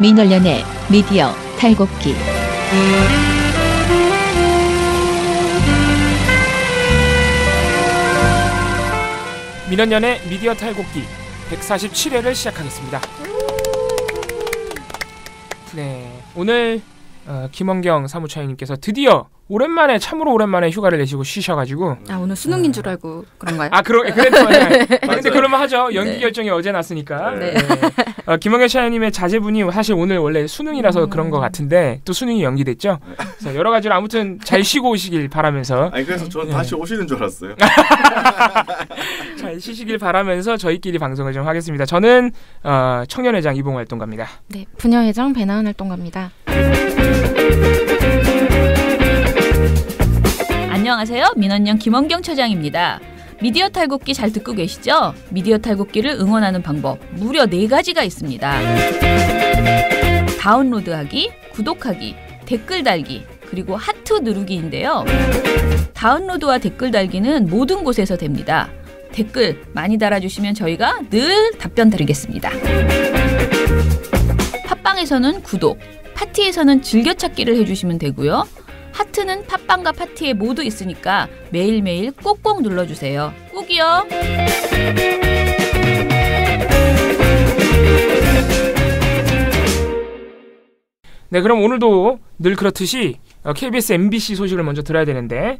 민원련의 미디어 탈곡기. 민원련의 미디어 탈곡기 147회를 시작하겠습니다. 네, 오늘 김원경 사무처장님께서 드디어 오랜만에, 참으로 오랜만에 휴가를 내시고 쉬셔가지고. 오늘 수능인 줄 알고 그런가요? 그래도 맞아요. 근데 그러면 하죠. 연기 결정이 어제 났으니까. 네. 김원경 차장님의 자제분이 사실 오늘 원래 수능이라서 그런 것 같은데 또 수능이 연기됐죠. 그래서 여러 가지로 아무튼 잘 쉬고 오시길 바라면서. 그래서 저는 다시 오시는 줄 알았어요. 잘 쉬시길 바라면서 저희끼리 방송을 좀 하겠습니다. 저는 청년회장 이봉 활동가입니다. 네, 부녀회장 배나은 활동가입니다. 안녕하세요. 민원연 김원경 처장입니다. 미디어 탈곡기 잘 듣고 계시죠? 미디어 탈곡기를 응원하는 방법 무려 4가지가 있습니다. 다운로드하기, 구독하기, 댓글 달기, 그리고 하트 누르기인데요. 다운로드와 댓글 달기는 모든 곳에서 됩니다. 댓글 많이 달아주시면 저희가 늘 답변 드리겠습니다. 팟빵에서는 구독, 파티에서는 즐겨찾기를 해주시면 되고요. 하트는 팟빵과 파티에 모두 있으니까 매일매일 꼭꼭 눌러주세요. 꼭이요. 네, 그럼 오늘도 늘 그렇듯이 KBS MBC 소식을 먼저 들어야 되는데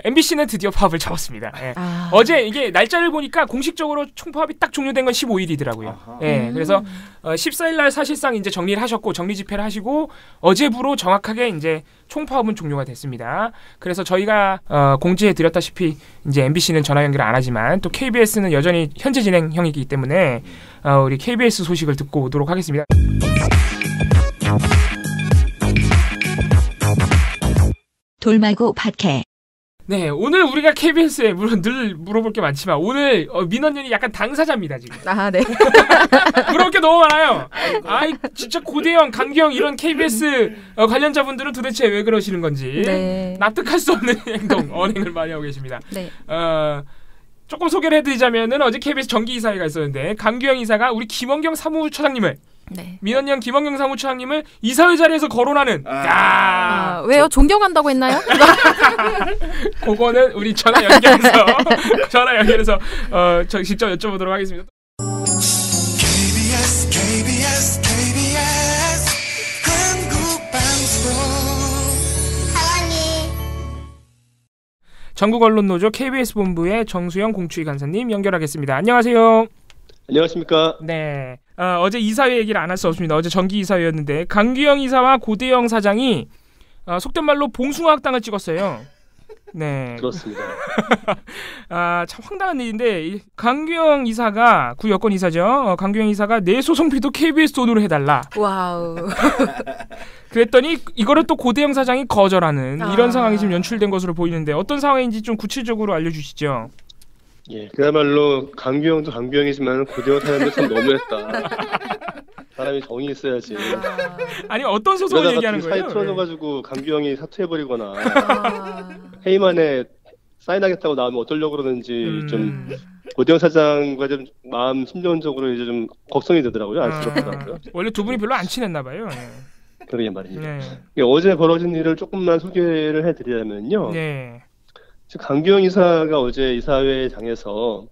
MBC는 드디어 파업을 잡았습니다. 예. 어제 이게 날짜를 보니까 공식적으로 총파업이 딱 종료된 건 15일이더라고요. 예, 그래서 14일 날 사실상 이제 정리를 하셨고 정리 집회를 하시고 어제부로 정확하게 이제 총파업은 종료가 됐습니다. 그래서 저희가 공지해 드렸다시피 이제 MBC는 전화 연결 안 하지만 또 KBS는 여전히 현재 진행형이기 때문에 우리 KBS 소식을 듣고 오도록 하겠습니다. 돌마고 팟캐. 네, 오늘 우리가 KBS에 물론 늘 물어볼 게 많지만 오늘 민원연이 약간 당사자입니다 지금. 네. 물어볼 게 너무 많아요. 진짜 고대영, 강기영 이런 KBS 관련자분들은 도대체 왜 그러시는 건지 납득할 수 없는 언행을 많이 하고 계십니다. 네. 조금 소개를 해드리자면은 어제 KBS 정기 이사회가 있었는데 강기영 이사가 우리 김원경 사무처장님을 민원연 김원경 사무처장님을 이사회 자리에서 거론하는. 왜요? 존경한다고 했나요? 그거는 우리 전화 연결해서 저 직접 여쭤보도록 하겠습니다. KBS 한국방송 전국 언론노조 KBS 본부의 정수영 공추위 간사님 연결하겠습니다. 안녕하세요. 안녕하십니까. 네. 어제 이사회 얘기를 안 할 수 없습니다. 어제 정기 이사회였는데 강규영 이사와 고대영 사장이 속된 말로 봉숭아학당을 찍었어요. 네. 그렇습니다. 참 황당한 일인데 강규영 이사가 구 여권 이사죠. 강규영 이사가 내 소송비도 KBS 돈으로 해달라. 와우. 그랬더니 이거를 또 고대영 사장이 거절하는 이런 상황이 지금 연출된 것으로 보이는데 어떤 상황인지 좀 구체적으로 알려주시죠. 예, 그야말로 강규영도 강규영이지만 고대영 사람도 참 너무했다. 사람이 정이 있어야지. 아니 어떤 소송을 얘기하는 거예요? 사이 틀어져가지고 강규영이 사퇴해버리거나 회의만에 사인하겠다고 나오면 어쩌려고 그러는지 좀 고대영 사장과 좀 마음 심정적으로 이제 좀 걱정이 되더라고요. 안쓰럽더라고요. 원래 두 분이 별로 안 친했나 봐요. 그러게 말이죠. 어제 벌어진 일을 조금만 소개를 해드리자면요. 강규영 이사가 어제 이사회장에서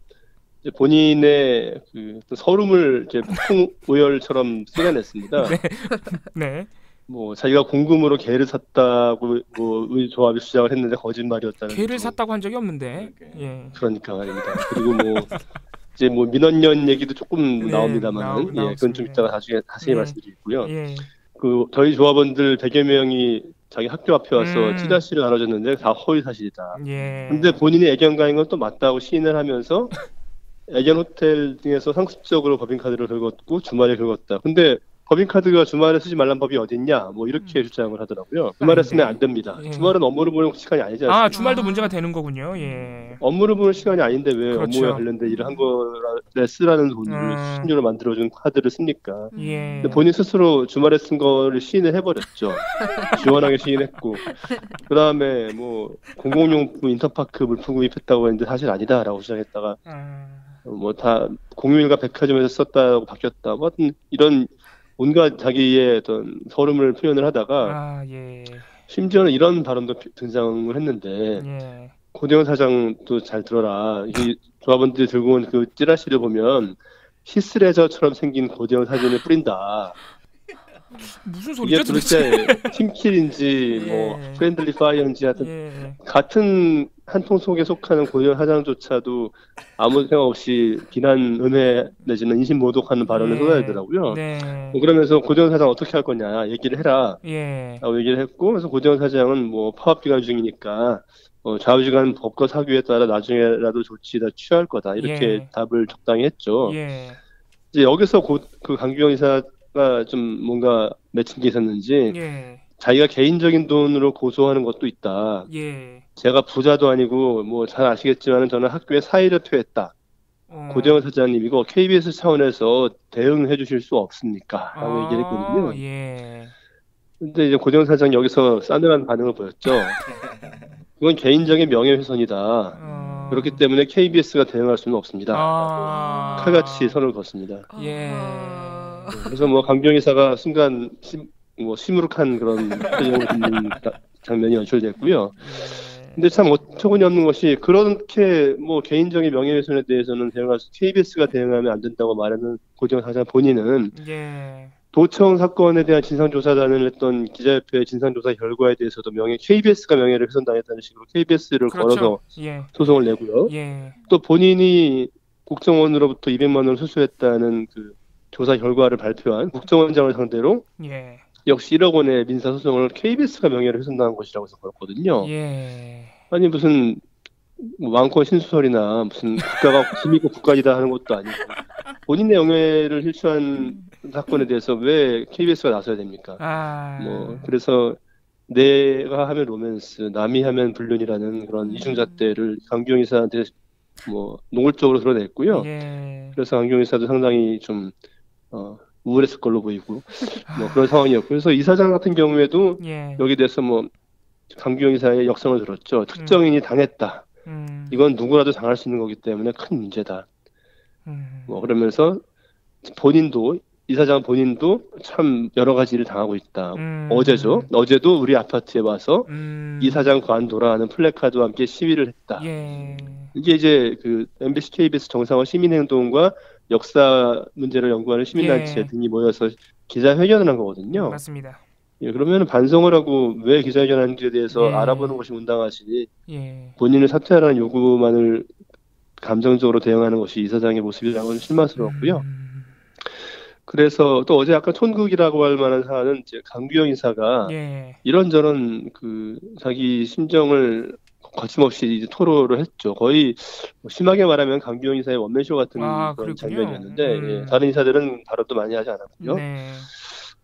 본인의 그 서름을 이제 폭풍 오열처럼 쏟아냈습니다. 뭐 자기가 공금으로 개를 샀다고 뭐 의조합이 주장을 했는데 거짓말이었다는. 개를 샀다고 한 적이 없는데. 그러니까 말입니다. 그리고 뭐 이제 뭐 민원연 얘기도 조금 나옵니다만, 그건 좀 이따가 나중에 자세히 말씀드리고요. 그 저희 조합원들 100여 명이 자기 학교 앞에 와서 찌라시를 나눠줬는데 다 허위 사실이다. 근데 본인이 애견가인 건 또 맞다고 시인을 하면서 애견 호텔 등에서 상습적으로 법인카드를 긁었고 주말에 긁었다. 근데 법인카드가 주말에 쓰지 말란 법이 어딨냐 뭐 이렇게 주장을 하더라고요. 주말에 쓰면 안 됩니다. 주말은 업무를 보는 시간이 아니지 않습니까? 주말도 문제가 되는 거군요. 업무를 보는 시간이 아닌데 왜 업무에 관련된 일을 한 거에 쓰라는 돈을 수신료로 만들어준 카드를 씁니까? 근데 본인 스스로 주말에 쓴 거를 시인을 해버렸죠. 시원하게 시인했고 그 다음에 뭐 공공용품 인터파크 물품 구입했다고 했는데 사실 아니다라고 주장했다가 뭐 다 공휴일과 백화점에서 썼다고 바뀌었다. 뭐 이런 온갖 자기의 어떤 서름을 표현을 하다가 심지어는 이런 발언도 등장을 했는데 고대원 사장도 잘 들어라. 이 조합원들이 들고 온 그 찌라시를 보면 히스레저처럼 생긴 고대원 사진을 뿌린다. 무슨 소리죠? 이게 도대체 팀킬인지 뭐 프렌들리 파이어인지 하여튼 같은 한 통 속에 속하는 고대원 사장조차도 아무 생각 없이 비난, 은혜 내지는 인신 모독하는 발언을 쏟아내더라고요. 그러면서 고대원 사장 어떻게 할 거냐 얘기를 해라 라고 얘기를 했고, 그래서 고대원 사장은 뭐 파업기간 중이니까 좌우지간 법과 사규에 따라 나중에라도 조치를 취할 거다 이렇게 답을 적당히 했죠. 이제 여기서 그 강규영 이사가 좀 뭔가 맺힌 게 있었는지 자기가 개인적인 돈으로 고소하는 것도 있다. 제가 부자도 아니고 뭐 잘 아시겠지만 저는 학교에 사의를 표했다. 고대원 사장님 이거 KBS 차원에서 대응해 주실 수 없습니까? 라고 얘기를 했거든요. 근데 이제 고대원 사장이 여기서 싸늘한 반응을 보였죠. 그건 개인적인 명예훼손이다. 그렇기 때문에 KBS가 대응할 수는 없습니다. 칼같이 선을 걷습니다. 그래서 뭐 강경 이사가 순간 시무룩한 그런 표정을 짓는 장면이 연출됐고요. 근데 참 어처구니 없는 것이 그렇게 뭐 개인적인 명예훼손에 대해서는 KBS가 대응하면 안 된다고 말하는 고대원 사장 본인은 도청 사건에 대한 진상조사단을 했던 기자협회의 진상조사 결과에 대해서도 KBS가 명예를 훼손당했다는 식으로 KBS를 걸어서 소송을 내고요. 또 본인이 국정원으로부터 200만 원을 수수했다는 그 조사 결과를 발표한 국정원장을 상대로 역시 1억 원의 민사소송을 KBS가 명예를 훼손당한 것이라고 해서 걸었거든요. 아니 무슨 왕권 신수설이나 무슨 국가가 힘이고 국가이다 하는 것도 아니고 본인의 명예를 실추한 사건에 대해서 왜 KBS가 나서야 됩니까? 뭐 그래서 내가 하면 로맨스, 남이 하면 불륜이라는 그런 이중잣대를 강규영 이사한테 뭐 노골적으로 드러냈고요. 그래서 강규영 이사도 상당히 좀 우울했을 걸로 보이고 뭐 그런 상황이었고, 그래서 이사장 같은 경우에도 여기 대해서 뭐 강규영 이사의 역성을 들었죠. 특정인이 당했다. 이건 누구라도 당할 수 있는 거기 때문에 큰 문제다. 뭐 그러면서 본인도 이사장 본인도 참 여러 가지 일을 당하고 있다. 어제도 우리 아파트에 와서 이사장 관둬라는 플래카드와 함께 시위를 했다. 이게 이제 그 MBC KBS 정상화 시민행동과 역사 문제를 연구하는 시민단체 등이 모여서 기자회견을 한 거거든요. 맞습니다. 그러면 반성을 하고 왜 기자회견하는지에 대해서 알아보는 것이 온당하시니 본인을 사퇴하라는 요구만을 감정적으로 대응하는 것이 이사장의 모습이라는 건 실망스러웠고요. 그래서 또 어제 약간 촌극이라고 할 만한 사안은 이제 강규영 이사가 이런저런 그 자기 심정을 거침없이 이제 토로를 했죠. 거의 심하게 말하면 강규영 이사의 원맨쇼 같은 그런 장면이었는데 다른 이사들은 발언도 많이 하지 않았고요.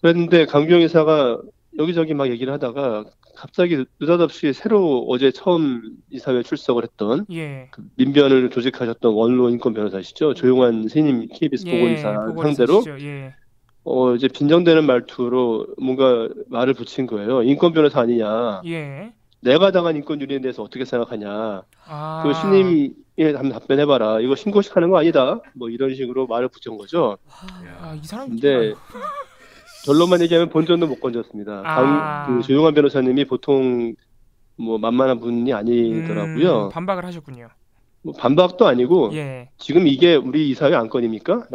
그런데 강규영 이사가 여기저기 막 얘기를 하다가 갑자기 느닷없이 새로 어제 처음 이사회에 출석을 했던 그 민변을 조직하셨던 원로 인권 변호사시죠. 조용한 신임 KBS 보건이사 상대로 이제 빈정되는 말투로 뭔가 말을 붙인 거예요. 인권 변호사 아니냐. 내가 당한 인권 유린에 대해서 어떻게 생각하냐. 그 신임에 한번 답변해봐라. 이거 신고식 하는 거 아니다. 뭐 이런 식으로 말을 붙인 거죠. 이 사람. 근데 결론만 얘기하면 본전도 못 건졌습니다. 그 조용한 변호사님이 보통 뭐 만만한 분이 아니더라고요. 반박을 하셨군요. 뭐 반박도 아니고 지금 이게 우리 이사회 안건입니까?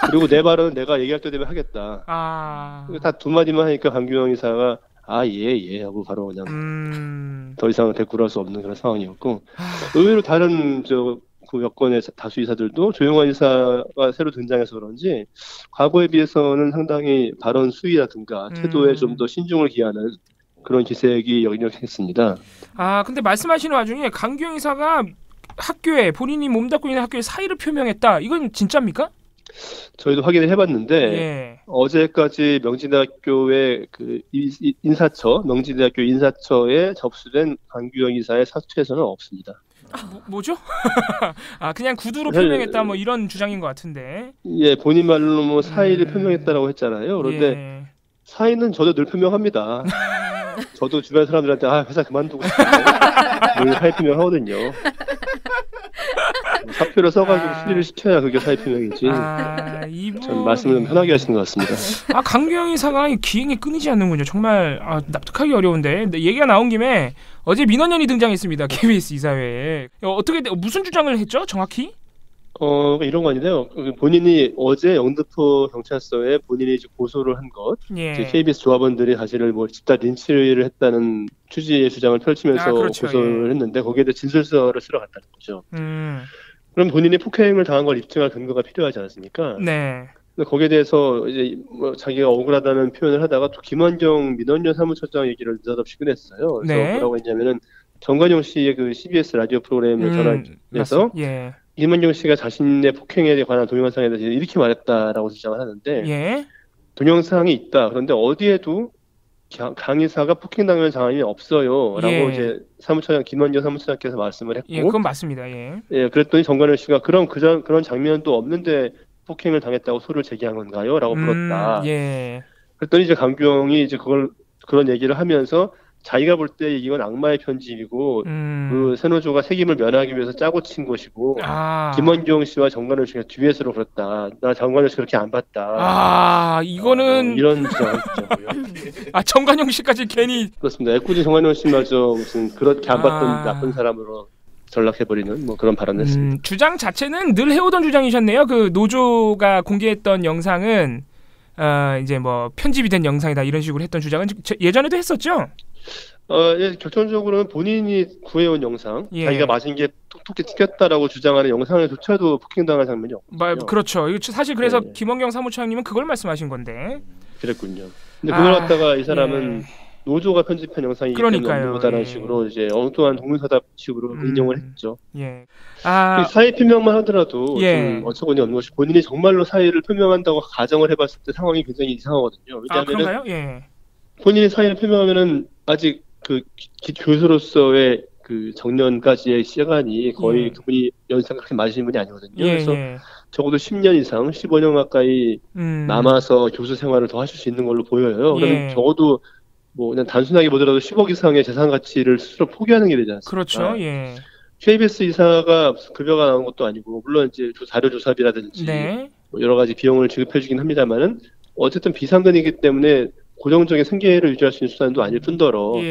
그리고 내 발언은 내가 얘기할 때 되면 하겠다. 다 두 마디만 하니까 강규영 이사가 예 하고 바로 그냥 더 이상 대꾸를 할 수 없는 그런 상황이었고, 의외로 다른 그 여권의 다수 이사들도 조용한 이사가 새로 등장해서 그런지 과거에 비해서는 상당히 발언 수위라든가 태도에 좀 더 신중을 기하는 그런 기색이 역력했습니다. 근데 말씀하시는 와중에 강규영 이사가 학교에 본인이 몸담고 있는 학교에 사의를 표명했다. 이건 진짜입니까? 저희도 확인을 해봤는데 어제까지 명지대학교의 그 명지대학교 인사처에 접수된 강규영 이사의 사퇴서는 없습니다. 뭐죠? 그냥 구두로 표명했다 뭐 이런 주장인 것 같은데. 본인 말로 뭐 사의를 표명했다라고 했잖아요. 그런데 사의는 저도 늘 표명합니다. 저도 주변 사람들한테 회사 그만두고 싶어요. 늘 사의 표명하거든요. 사표를 써가지고 수리를 시켜야 그게 사의 표명이지. 참 말씀을 좀 편하게 하시는 것 같습니다. 강규영 이사가 기행이 끊이지 않는군요. 정말 납득하기 어려운데. 얘기가 나온 김에 어제 민원연이 등장했습니다. KBS 이사회에. 어떻게 무슨 주장을 했죠? 정확히? 이런 거 아닌데요. 본인이 어제 영등포 경찰서에 본인이 이제 고소를 한 것, 예. KBS 조합원들이 사실을 뭐 집단 린치를 했다는 취지의 주장을 펼치면서 그렇죠. 고소를 했는데 거기에 대해 진술서를 쓰러 갔다는 거죠. 그럼 본인이 폭행을 당한 걸 입증할 근거가 필요하지 않습니까? 네. 근데 거기에 대해서 이제 뭐 자기가 억울하다는 표현을 하다가 또 김환경 민원연 사무처장 얘기를 느닷없이 꺼냈어요. 그래서 네. 뭐라고 했냐면은 정관용 씨의 그 CBS 라디오 프로그램을 전화해서 예. 김환경 씨가 자신의 폭행에 관한 동영상에 대해서 이렇게 말했다라고 주장을 하는데 예. 동영상이 있다. 그런데 어디에도 강 이사가 폭행당한 장면이 없어요라고 예. 이제 사무처장 김환경 사무처장께서 말씀을 했고, 예, 그건 맞습니다. 예. 예, 그랬더니 정관용 씨가 그런 장면도 없는데 폭행을 당했다고 소를 제기한 건가요?라고 물었다. 예. 그랬더니 이제 강규영이 이제 그런 얘기를 하면서 자기가 볼 때 이건 악마의 편집이고 그 세노조가 책임을 면하기 위해서 짜고 친 것이고 김원경 씨와 정관용 씨가 듀엣으로 그랬다. 나 정관용 씨 그렇게 안 봤다. 이거는 이런 주장을 했고요. 정관용 씨까지 괜히 그렇습니다. 애꿎은 정관용 씨마저 무슨 그렇게 안 봤던 나쁜 사람으로 전락해버리는 뭐 그런 발언을 했습니다. 주장 자체는 늘 해오던 주장이셨네요. 그 노조가 공개했던 영상은 이제 뭐 편집이 된 영상이다 이런 식으로 했던 주장은 예전에도 했었죠. 예, 결정적으로는 본인이 구해온 영상, 예. 자기가 맞은 게 톡톡히 튀겼다라고 주장하는 영상을조차도 폭행당한 장면이 없거든요. 그렇죠. 사실 그래서 네. 김원경 사무처장님은 그걸 말씀하신 건데. 그랬군요. 근데 그걸 갖다가 이 사람은 노조가 편집한 영상이기 때문에 없는다는 식으로 이제 엉뚱한 동문서답식으로 인용을 했죠. 예. 사의 표명만 하더라도 좀 어처구니 없는 것이 본인이 정말로 사의를 표명한다고 가정을 해봤을 때 상황이 굉장히 이상하거든요. 왜냐하면 그런가요? 예. 본인이 사의를 표명하면은 아직 그 교수로서의 그 정년까지의 시간이 거의 그분이 연세가 그렇게 많으신 분이 아니거든요. 그래서 적어도 10년 이상, 15년 가까이 남아서 교수 생활을 더 하실 수 있는 걸로 보여요. 그러면 적어도 뭐 그냥 단순하게 보더라도 10억 이상의 재산 가치를 스스로 포기하는 게 되지 않습니까? 그렇죠. 예. KBS 이사가 급여가 나온 것도 아니고 물론 이제 자료 조사비라든지 뭐 여러 가지 비용을 지급해주긴 합니다만은 어쨌든 비상근이기 때문에 고정적인 생계를 유지할 수 있는 수단도 아닐 뿐더러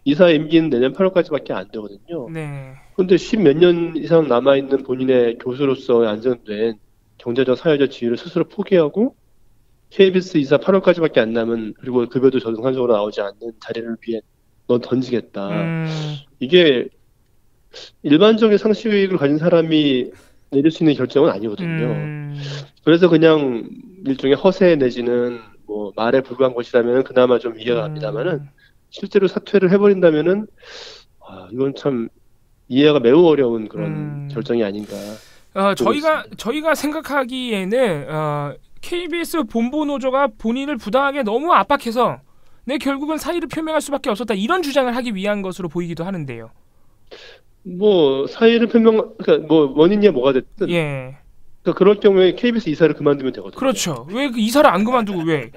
이사 임기는 내년 8월까지밖에 안 되거든요. 그런데 10몇 년 이상 남아있는 본인의 교수로서의 안정된 경제적 사회적 지위를 스스로 포기하고 KBS 이사 8월까지밖에 안 남은 그리고 급여도 정상적으로 나오지 않는 자리를 위해 넌 던지겠다. 이게 일반적인 상식을 가진 사람이 내릴 수 있는 결정은 아니거든요. 그래서 그냥 일종의 허세 내지는 뭐 말에 불과한 것이라면 그나마 좀 이해가 갑니다만은 실제로 사퇴를 해버린다면은 이건 참 이해가 매우 어려운 그런 결정이 아닌가. 저희가 생각하기에는 KBS 본부 노조가 본인을 부당하게 너무 압박해서 결국은 사의를 표명할 수밖에 없었다 이런 주장을 하기 위한 것으로 보이기도 하는데요. 뭐 사의를 그러니까 뭐 원인이 뭐가 됐든. 그러니까 그럴 경우에 KBS 이사를 그만두면 되거든요. 그렇죠. 왜 그 이사를 안 그만두고 왜?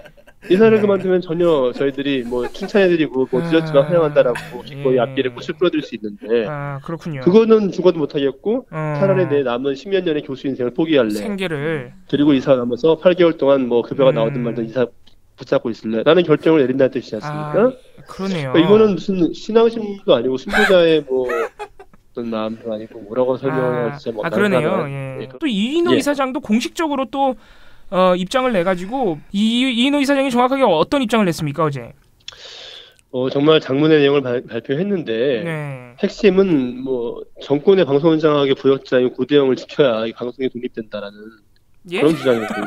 이사를 그만두면 전혀 저희들이 뭐 칭찬해드리고 뭐 늦었지만 환영한다라고 기꺼이 앞길에 꽃을 뿌려드릴 수 있는데 그렇군요. 그거는 죽어도 못하겠고 차라리 내 남은 10몇 년의 교수 인생을 포기할래. 생계를. 그리고 이사 가면서 8개월 동안 뭐 급여가 나오든 말든 이사 붙잡고 있을래. 라는 결정을 내린다는 뜻이지 않습니까? 그러네요. 그러니까 이거는 무슨 신앙심도 아니고 신부자의 뭐 어떤 마음도 아니고 뭐라고 설명해야 진짜 뭐 그러네요. 또 이인호 이사장도 공식적으로 또 입장을 내가지고 이인호 이사장이 정확하게 어떤 입장을 냈습니까 어제? 정말 장문의 내용을 발표했는데 핵심은 뭐 정권의 방송장악의 부역자인 고대영을 지켜야 이 방송이 독립된다라는 그런 주장이거든요.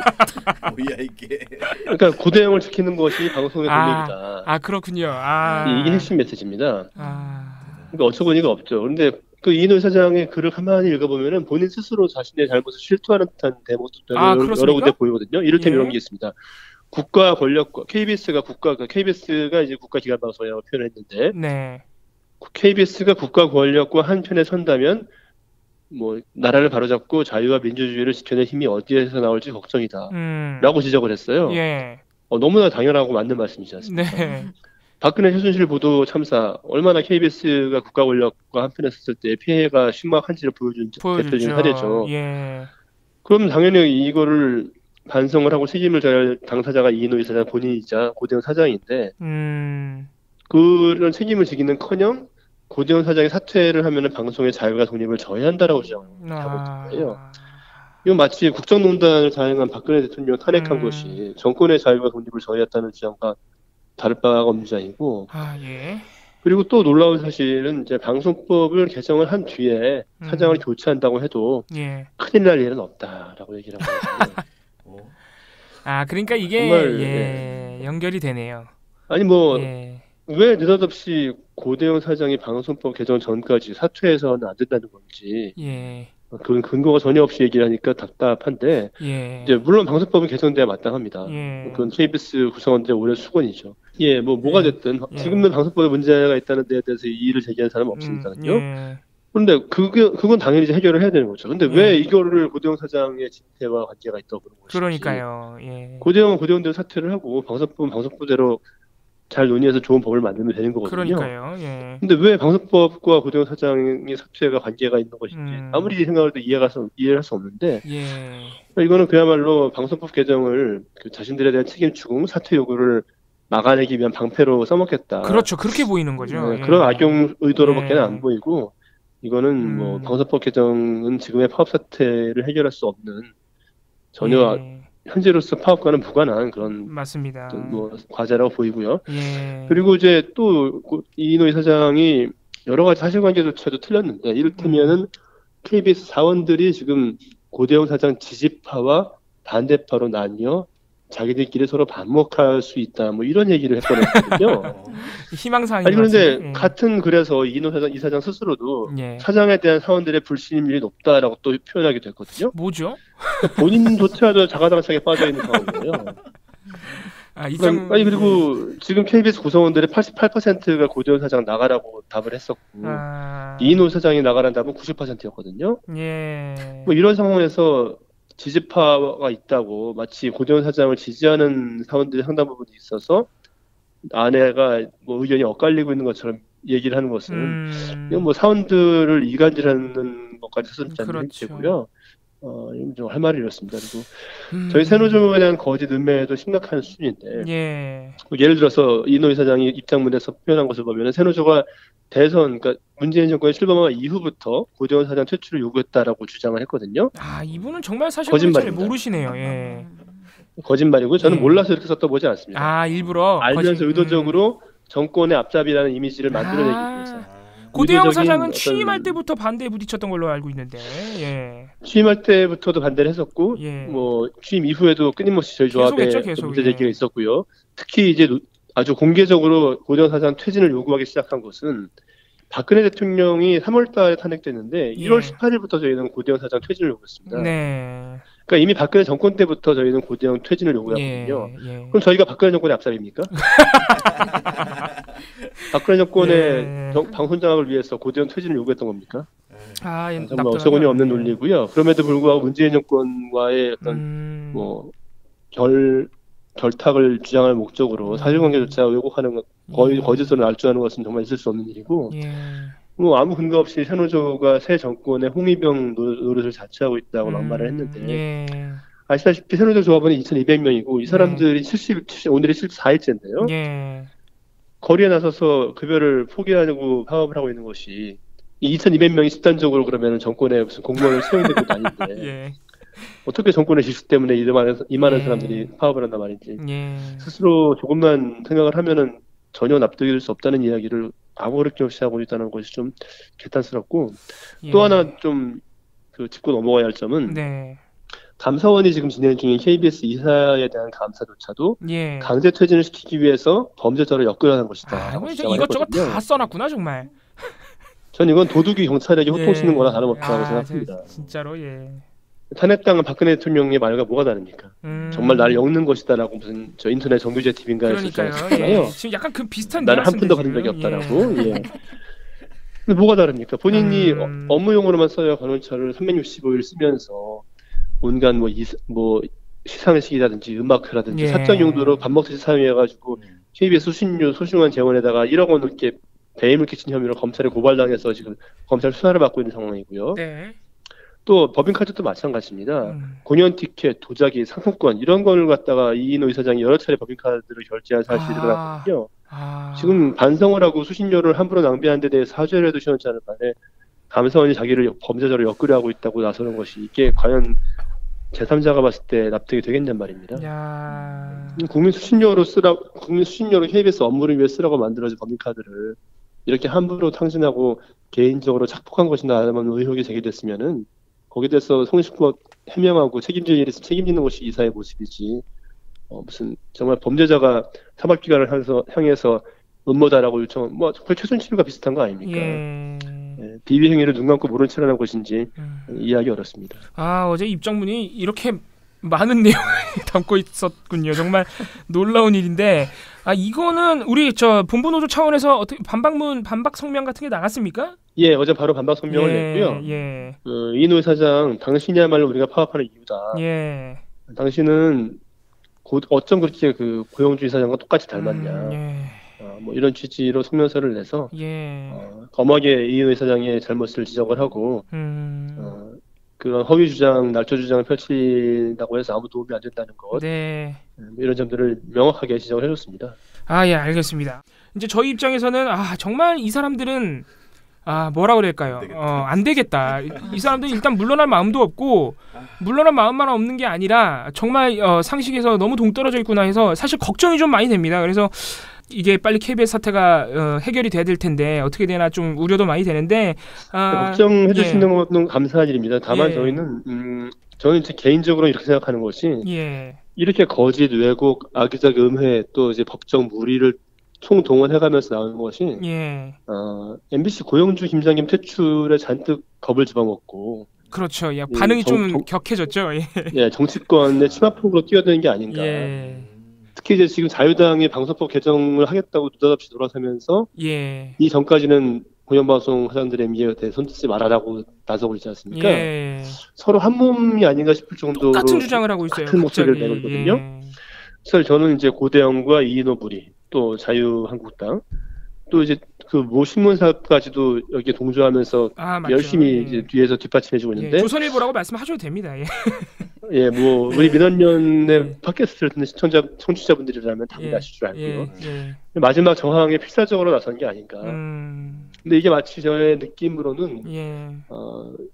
뭐야 이게? 그러니까 고대영을 지키는 것이 방송의 독립이다. 그렇군요. 이게 핵심 메시지입니다. 그러니까 어처구니가 없죠. 그런데 그 이인호 이사장의 글을 가만히 읽어보면은 본인 스스로 자신의 잘못을 실토하는 듯한 대목도 여러 군데 보이거든요. 이를테면 이런 게 있습니다. 국가 권력과 KBS가 이제 국가기관 방송이라고 표현했는데, KBS가 국가 권력과 한 편에 선다면 뭐 나라를 바로잡고 자유와 민주주의를 지켜낼 힘이 어디에서 나올지 걱정이다. 라고 지적을 했어요. 너무나 당연하고 맞는 말씀이지 않습니까? 박근혜 최순실 보도 참사 얼마나 KBS가 국가 권력과 한편에 섰을 때 피해가 심각한지를 보여준 대표적인 사례죠. 예. 그럼 당연히 이거를 반성을 하고 책임을 져야 할 당사자가 이인호 이사장 본인이자 고대영 사장인데 그런 책임을 지기는커녕 고대영 사장이 사퇴를 하면은 방송의 자유와 독립을 저해한다라고 주장하고 있는데요. 이건 마치 국정농단을 자행한 박근혜 대통령 탄핵한 것이 정권의 자유와 독립을 저해했다는 주장과 다를 바가 없는 주장이고. 예. 그리고 또 놀라운 사실은 이제 방송법을 개정을 한 뒤에 사장을 교체한다고 해도 큰일 날 일은 없다라고 얘기를 하고 있거든요. 그러니까 이게 정말, 연결이 되네요. 아니 뭐 왜 느닷없이 고대영 사장이 방송법 개정 전까지 사퇴해서는 안 된다는 건지 그런 근거가 전혀 없이 얘기를 하니까 답답한데 이제 물론 방송법은 개정돼야 마땅합니다. 그건 KBS 구성원들의 오랜 수건이죠. 뭐가 됐든 지금은 방송법에 문제가 있다는 데에 대해서 이의를 제기하는 사람은 없으니까요. 그런데 그건 당연히 이제 해결을 해야 되는 거죠. 근데 왜 이거를 고대영 사장의 집회와 관계가 있다고 그런 것인지. 그러니까요. 고대영은 고대영대로 사퇴를 하고 방송법은 방송법대로 잘 논의해서 좋은 법을 만들면 되는 거거든요. 그러니까요. 근데 왜 방송법과 고대영 사장의 사퇴가 관계가 있는 것인지 아무리 생각을 해도 이해를 할 수 없는데 이거는 그야말로 방송법 개정을 자신들에 대한 책임 추궁, 사퇴 요구를 막아내기 위한 방패로 써먹겠다. 그렇죠. 그렇게 보이는 거죠. 그런 악용 의도로밖에 안 보이고 이거는 뭐 방송법 개정은 지금의 파업 사태를 해결할 수 없는 전혀 현재로서 파업과는 무관한 그런 맞습니다. 뭐 과제라고 보이고요. 그리고 이제 또 이인호 이사장이 여러 가지 사실관계조차도 틀렸는데 이를테면은 KBS 사원들이 지금 고대영 사장 지지파와 반대파로 나뉘어 자기들끼리 서로 반목할 수 있다. 뭐 이런 얘기를 했거든요. 희망사항이. 아니 그런데 같은 그래서 이인호 이사장 스스로도 사장에 대한 사원들의 불신임률이 높다라고 또 표현하기도 했거든요. 뭐죠? 본인조차도 자가당착에 빠져 있는 상황이에요. 그리고 지금 KBS 구성원들의 88%가 고대영 사장 나가라고 답을 했었고 이인호 사장이 나가라는 답은 90%였거든요. 뭐 이런 상황에서 지지파가 있다고 마치 고대영 사장을 지지하는 사원들이 상당 부분이 있어서 아내가 뭐 의견이 엇갈리고 있는 것처럼 얘기를 하는 것은 이건 뭐 사원들을 이간질하는 것까지 스스럽지 않는 얘기고요. 이건 좀 할 말이 이렇습니다. 그리고 저희 새노조에 대한 거짓 음해도 심각한 수준인데 예를 들어서 이인호 이사장이 입장문에서 표현한 것을 보면 새노조가 대선, 그러니까 문재인 정권이 출범한 이후부터 고대영 사장 퇴출을 요구했다라고 주장을 했거든요. 이분은 정말 사실을 잘 모르시네요. 거짓말이고요. 저는 몰라서 이렇게 썼다 보지 않습니다. 일부러 알면서 의도적으로 정권의 앞잡이라는 이미지를 만들어내기 위해서. 고대영 사장은 취임할 때부터 반대에 부딪혔던 걸로 알고 있는데 취임할 때부터도 반대를 했었고 뭐 취임 이후에도 끊임없이 저희 조합에 문제 제기가 있었고요. 특히 이제 아주 공개적으로 고대영 사장 퇴진을 요구하기 시작한 것은 박근혜 대통령이 3월달에 탄핵됐는데 1월 18일부터 저희는 고대영 사장 퇴진을 요구했습니다. 그러니까 이미 박근혜 정권 때부터 저희는 고대영 퇴진을 요구했거든요. 그럼 저희가 박근혜 정권의 앞잡이입니까? 박근혜 정권의 방송장악을 위해서 고대영 퇴진을 요구했던 겁니까? 정말 어처구니 없는 논리고요. 그럼에도 불구하고 문재인 정권과의 어떤 뭐 결탁을 주장할 목적으로 사실관계조차 왜곡하는 거의 거짓으로 알조하는 것은 정말 있을 수 없는 일이고 뭐 아무 근거 없이 새노조가 새 정권의 홍위병 노릇을 자처하고 있다고 막말을 했는데 아시다시피 새노조 조합원이 2,200명이고 이 사람들이 오늘이 74일째인데요. 거리에 나서서 급여를 포기하고 파업을 하고 있는 것이 이 2,200명이 집단적으로 그러면 정권에 무슨 공무원을 세우는 것도 아닌데 어떻게 정권의 지수 때문에 이 많은 사람들이 파업을 한단 말인지 스스로 조금만 생각을 하면은 전혀 납득이 될 수 없다는 이야기를 아무렇게 없이 하고 있다는 것이 좀 개탄스럽고 또 하나 좀 짚고 넘어가야 할 점은 감사원이 지금 진행 중인 KBS 이사에 대한 감사조차도 강제 퇴진을 시키기 위해서 범죄자를 엮으려는 것이다. 이것저것 다 써놨구나 정말. 전 이건 도둑이 경찰에게 호통치는 거나 다름없다고 생각합니다. 진짜로 탄핵당한 박근혜 대통령의 말과 뭐가 다릅니까? 정말 나를 엮는 것이다라고 무슨 저 인터넷 정규제 TV인가에 주장했잖아요. 지금 약간 그 비슷한 나는 한 푼도 받은 적이 없다라고. 근데 뭐가 다릅니까? 본인이 업무용으로만 써야 관원차를 365일 쓰면서 온갖 뭐 시상식이라든지 음악회라든지 사적 용도로 밥 먹듯이 사용해가지고 KBS 수신료 소중한 재원에다가 1억 원 넘게 배임을 끼친 혐의로 검찰에 고발당해서 지금 검찰 수사를 받고 있는 상황이고요. 네. 또 법인카드도 마찬가지입니다. 공연 티켓, 도자기, 상품권 이런 거를 갖다가 이인호 이사장이 여러 차례 법인카드로 결제한 사실이 드러났거든요. 지금 반성을 하고 수신료를 함부로 낭비한 데 대해 사죄를 해도 시원치 않을 바에 감사원이 자기를 범죄자로 엮으려고 있다고 나서는 것이 이게 과연 제3자가 봤을 때 납득이 되겠냔 말입니다. 국민 수신료로 KBS 업무를 위해 쓰라고 만들어진 법인카드를 이렇게 함부로 탕진하고 개인적으로 착복한 것이라는 의혹이 제기됐으면은 거기에 대해서 성실하고 해명하고 책임질 일이 있으면 책임지는 것이 이사의 모습이지 무슨 정말 범죄자가 사법기관을 향해서 음모다라고 요청 정말 최순실과 비슷한 거 아닙니까? 비위 행위를 눈 감고 모른 채라는 것인지 이해하기 어렵습니다. 어제 입장문이 이렇게 많은 내용을 담고 있었군요. 정말 놀라운 일인데 이거는 우리 본부노조 차원에서 어떻게 반박 성명 같은 게 나갔습니까? 예, 어제 바로 반박 성명을 냈고요. 이인호 사장, 당신이야말로 우리가 파업하는 이유다. 당신은 어쩜 그렇게 그 고영주 이사장과 똑같이 닮았냐. 뭐 이런 취지로 성명서를 내서 엄하게 이인호 이사장의 잘못을 지적을 하고 그런 허위 주장, 낙조 주장을 펼친다고 해서 아무 도움이 안 된다는 것, 이런 점들을 명확하게 지적을 해줬습니다. 예, 알겠습니다. 이제 저희 입장에서는 정말 이 사람들은 뭐라 그럴까요? 안 되겠다. 이 사람들은 일단 물러날 마음도 없고 물러날 마음만 없는 게 아니라 정말 상식에서 너무 동떨어져 있구나 해서 사실 걱정이 좀 많이 됩니다. 그래서 이게 빨리 KBS 사태가 해결이 돼야 될 텐데 어떻게 되나 좀 우려도 많이 되는데 걱정해 주시는 것은 감사한 일입니다. 다만 저는 제 개인적으로 이렇게 생각하는 것이 이렇게 거짓, 왜곡, 악의적 음해 또 이제 법적 무리를 총동원해가면서 나오는 것이 MBC 고영주 김장김 퇴출에 잔뜩 겁을 집어먹고 그렇죠. 반응이 좀 격해졌죠. 정치권의 치마폭으로 뛰어드는 게 아닌가. 특히 이제 지금 자유당이 방송법 개정을 하겠다고 느닷없이 돌아서면서 이 전까지는 공영방송 회장들의 미에 대해 손짓지 말아라고 나서고 있지 않습니까? 서로 한 몸이 아닌가 싶을 정도로 똑같은 주장을 하고 있어요. 같은 목소리를 내고 있거든요. 그래서 저는 이제 고대영과 이인호 부리 또 자유한국당 또 이제 그 모 신문사까지도 여기에 동조하면서 열심히 이제 뒤에서 뒷받침해주고 있는데 조선일보라고 말씀하셔도 됩니다. 뭐 우리 민원연의 팟캐스트를 듣는 청취자분들이라면 당연히 아실 줄 알고요. 마지막 정황에 필사적으로 나선 게 아닌가. 근데 이게 마치 저의 느낌으로는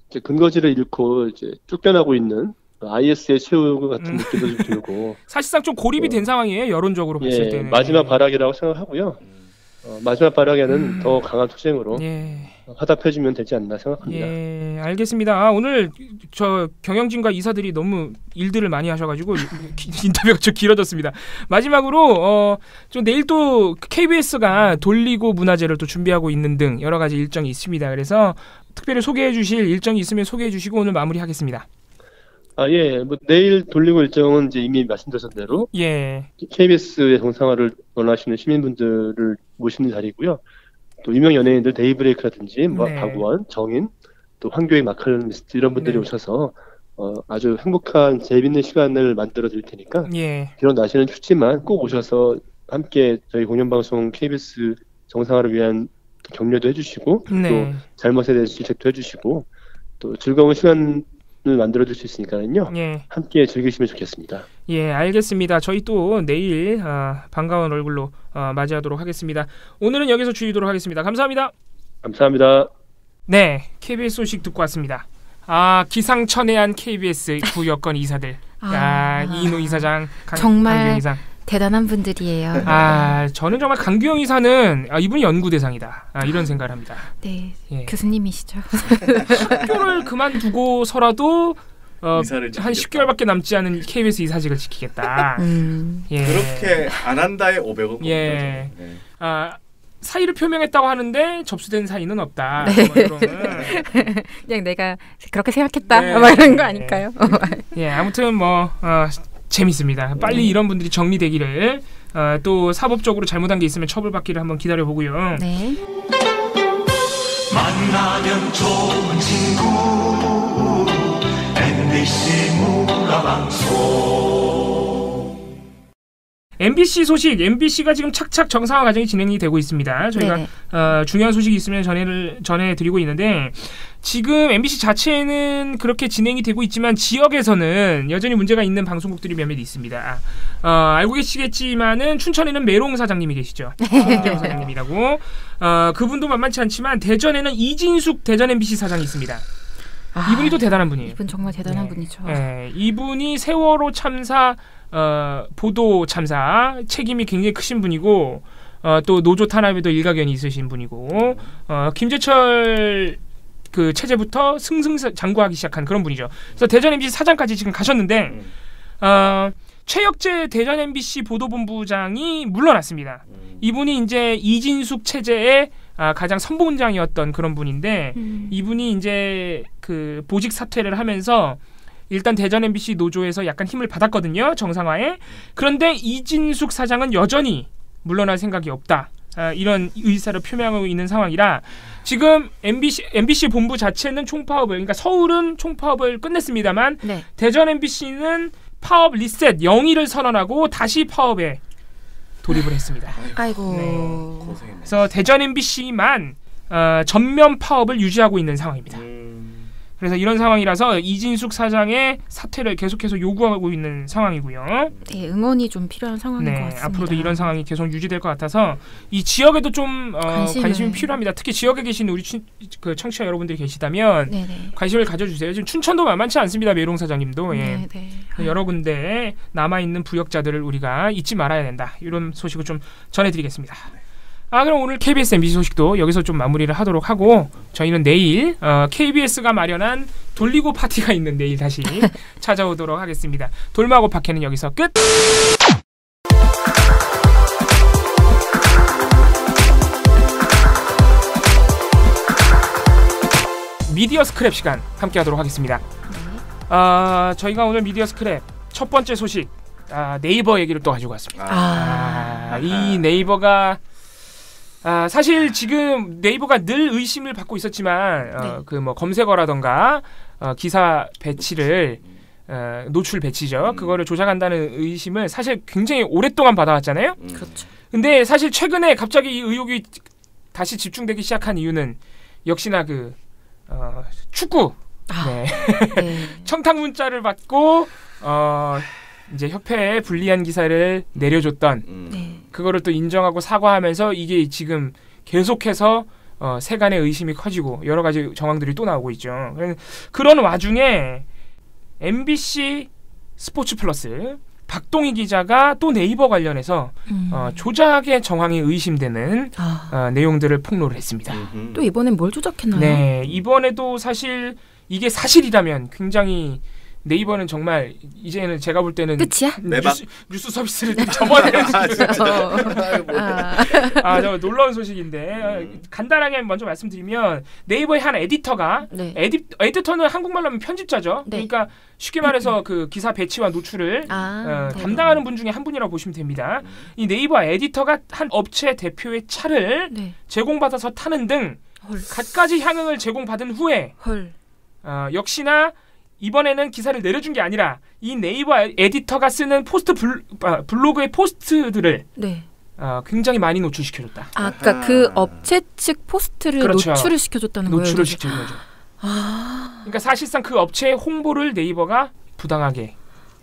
이제 근거지를 잃고 이제 쫓겨나고 있는 IS의 최후 같은 느낌도 좀 들고 사실상 좀 고립이 된 상황이에요. 여론적으로 봤을 때는 마지막 발악이라고 생각하고요. 마지막 발악에는 더 강한 투쟁으로 화답해주면 되지 않나 생각합니다. 알겠습니다. 오늘 저 경영진과 이사들이 너무 일들을 많이 하셔가지고 인터뷰가 좀 길어졌습니다. 마지막으로 좀 내일 또 KBS가 돌리고 문화제를 또 준비하고 있는 등 여러 가지 일정이 있습니다. 그래서 특별히 소개해주실 일정이 있으면 소개해주시고 오늘 마무리하겠습니다. 뭐 내일 돌리고 일정은 이제 이미 말씀드렸던 대로 KBS의 정상화를 원하시는 시민분들을 모시는 자리고요. 또 유명 연예인들 데이브레이크라든지 박우원, 정인, 또 황교익, 마칼리스트 이런 분들이 오셔서 아주 행복한 재밌는 시간을 만들어 드릴 테니까 비록 날씨는 춥지만 꼭 오셔서 함께 저희 공연방송 KBS 정상화를 위한 격려도 해주시고 또 잘못에 대해서 질책도 해주시고 또 즐거운 시간 만들어줄 수 있으니까요. 함께 즐기시면 좋겠습니다. 알겠습니다. 저희 또 내일 반가운 얼굴로 맞이하도록 하겠습니다. 오늘은 여기서 줄이도록 하겠습니다. 감사합니다. 감사합니다. 네, KBS 소식 듣고 왔습니다. 기상천외한 KBS 구여권 이사들. 이인호 이사장, 강규영 이사. 대단한 분들이에요. 저는 정말 강규영 이사는 이분이 연구 대상이다. 이런 생각을 합니다. 네, 교수님이시죠. 학교를 그만두고서라도 한 10개월밖에 남지 않은 KBS 이사직을 지키겠다. 그렇게 안 한다에 500억. 사의를 표명했다고 하는데 접수된 사의는 없다. 그냥 내가 그렇게 생각했다. 막 이런 거 아닐까요? 아무튼 재밌습니다. 빨리 이런 분들이 정리되기를 또 사법적으로 잘못한 게 있으면 처벌받기를 한번 기다려보고요. 만나면 좋은 친구 MBC 문화방송 MBC 소식, MBC가 지금 착착 정상화 과정이 진행이 되고 있습니다. 저희가 중요한 소식이 있으면 전해드리고 있는데 지금 MBC 자체는 그렇게 진행이 되고 있지만 지역에서는 여전히 문제가 있는 방송국들이 몇몇 있습니다. 알고 계시겠지만은 춘천에는 메롱 사장님이 계시죠. 메롱 사장님이라고. 그분도 만만치 않지만 대전에는 이진숙 대전 MBC 사장이 있습니다. 이분이 또 대단한 분이에요. 이분 정말 대단한 분이죠. 네, 이분이 세월호 참사 보도 참사 책임이 굉장히 크신 분이고 또 노조 탄압에도 일가견이 있으신 분이고 김재철 그 체제부터 승승장구하기 시작한 그런 분이죠. 그래서 대전 MBC 사장까지 지금 가셨는데 최혁재 대전 MBC 보도본부장이 물러났습니다. 이분이 이제 이진숙 체제의 가장 선봉장이었던 그런 분인데 이분이 이제 그 보직 사퇴를 하면서 일단 대전 MBC 노조에서 약간 힘을 받았거든요. 정상화에. 그런데 이진숙 사장은 여전히 물러날 생각이 없다. 이런 의사를 표명하고 있는 상황이라 지금 MBC 본부 자체는 총파업을 그러니까 서울은 총파업을 끝냈습니다만 네. 대전 MBC는 파업 리셋 영의를 선언하고 다시 파업에 돌입을 했습니다. 아이고. 네. 그래서 대전 MBC만 전면 파업을 유지하고 있는 상황입니다. 그래서 이런 상황이라서 이진숙 사장의 사퇴를 계속해서 요구하고 있는 상황이고요. 네, 응원이 좀 필요한 상황인 것 같습니다. 앞으로도 이런 상황이 계속 유지될 것 같아서 이 지역에도 좀 관심이 필요합니다. 특히 지역에 계신 우리 그 청취자 여러분들이 계시다면 네네. 관심을 가져주세요. 지금 춘천도 만만치 않습니다. 메롱 사장님도 네네. 여러 군데 남아있는 부역자들을 우리가 잊지 말아야 된다. 이런 소식을 좀 전해드리겠습니다. 그럼 오늘 KBS MBC 소식도 여기서 좀 마무리를 하도록 하고 저희는 내일 KBS가 마련한 돌리고 파티가 있는 내일 다시 찾아오도록 하겠습니다. 돌마고 박해는 여기서 끝! 미디어 스크랩 시간 함께 하도록 하겠습니다. 저희가 오늘 미디어 스크랩 첫 번째 소식 네이버 얘기를 또 가지고 왔습니다. 이 네이버가 사실 지금 네이버가 늘 의심을 받고 있었지만 그 뭐 검색어라던가 기사 배치를 노출 배치죠. 그거를 조작한다는 의심을 사실 굉장히 오랫동안 받아왔잖아요. 그렇죠. 근데 사실 최근에 갑자기 이 의혹이 다시 집중되기 시작한 이유는 역시나 그 축구 네. 청탁 문자를 받고 이제 협회에 불리한 기사를 내려줬던 그거를 또 인정하고 사과하면서 이게 지금 계속해서 세간의 의심이 커지고 여러 가지 정황들이 또 나오고 있죠. 그런 와중에 MBC 스포츠 플러스 박동희 기자가 또 네이버 관련해서 조작의 정황이 의심되는 내용들을 폭로를 했습니다. 또 이번엔 뭘 조작했나요? 네, 이번에도 사실 이게 사실이라면 굉장히 네이버는 정말 이제는 제가 볼 때는 끝이야? 뉴스 서비스를 접어내는 저 놀라운 소식인데 간단하게 먼저 말씀드리면 네이버의 한 에디터가 에디터는 한국말로 하면 편집자죠. 그러니까 쉽게 말해서 그 기사 배치와 노출을 담당하는 분 중에 한 분이라고 보시면 됩니다. 이 네이버 에디터가 한 업체 대표의 차를 제공받아서 타는 등 갖가지 향응을 제공받은 후에 역시나 이번에는 기사를 내려준 게 아니라 이 네이버 에디터가 쓰는 블로그의 포스트들을 굉장히 많이 노출시켜줬다. 그러니까 그 업체 측 포스트를 그렇죠. 노출을 시켜줬다는 거예요? 노출을 시켜준 거죠. 그러니까 사실상 그 업체의 홍보를 네이버가 부당하게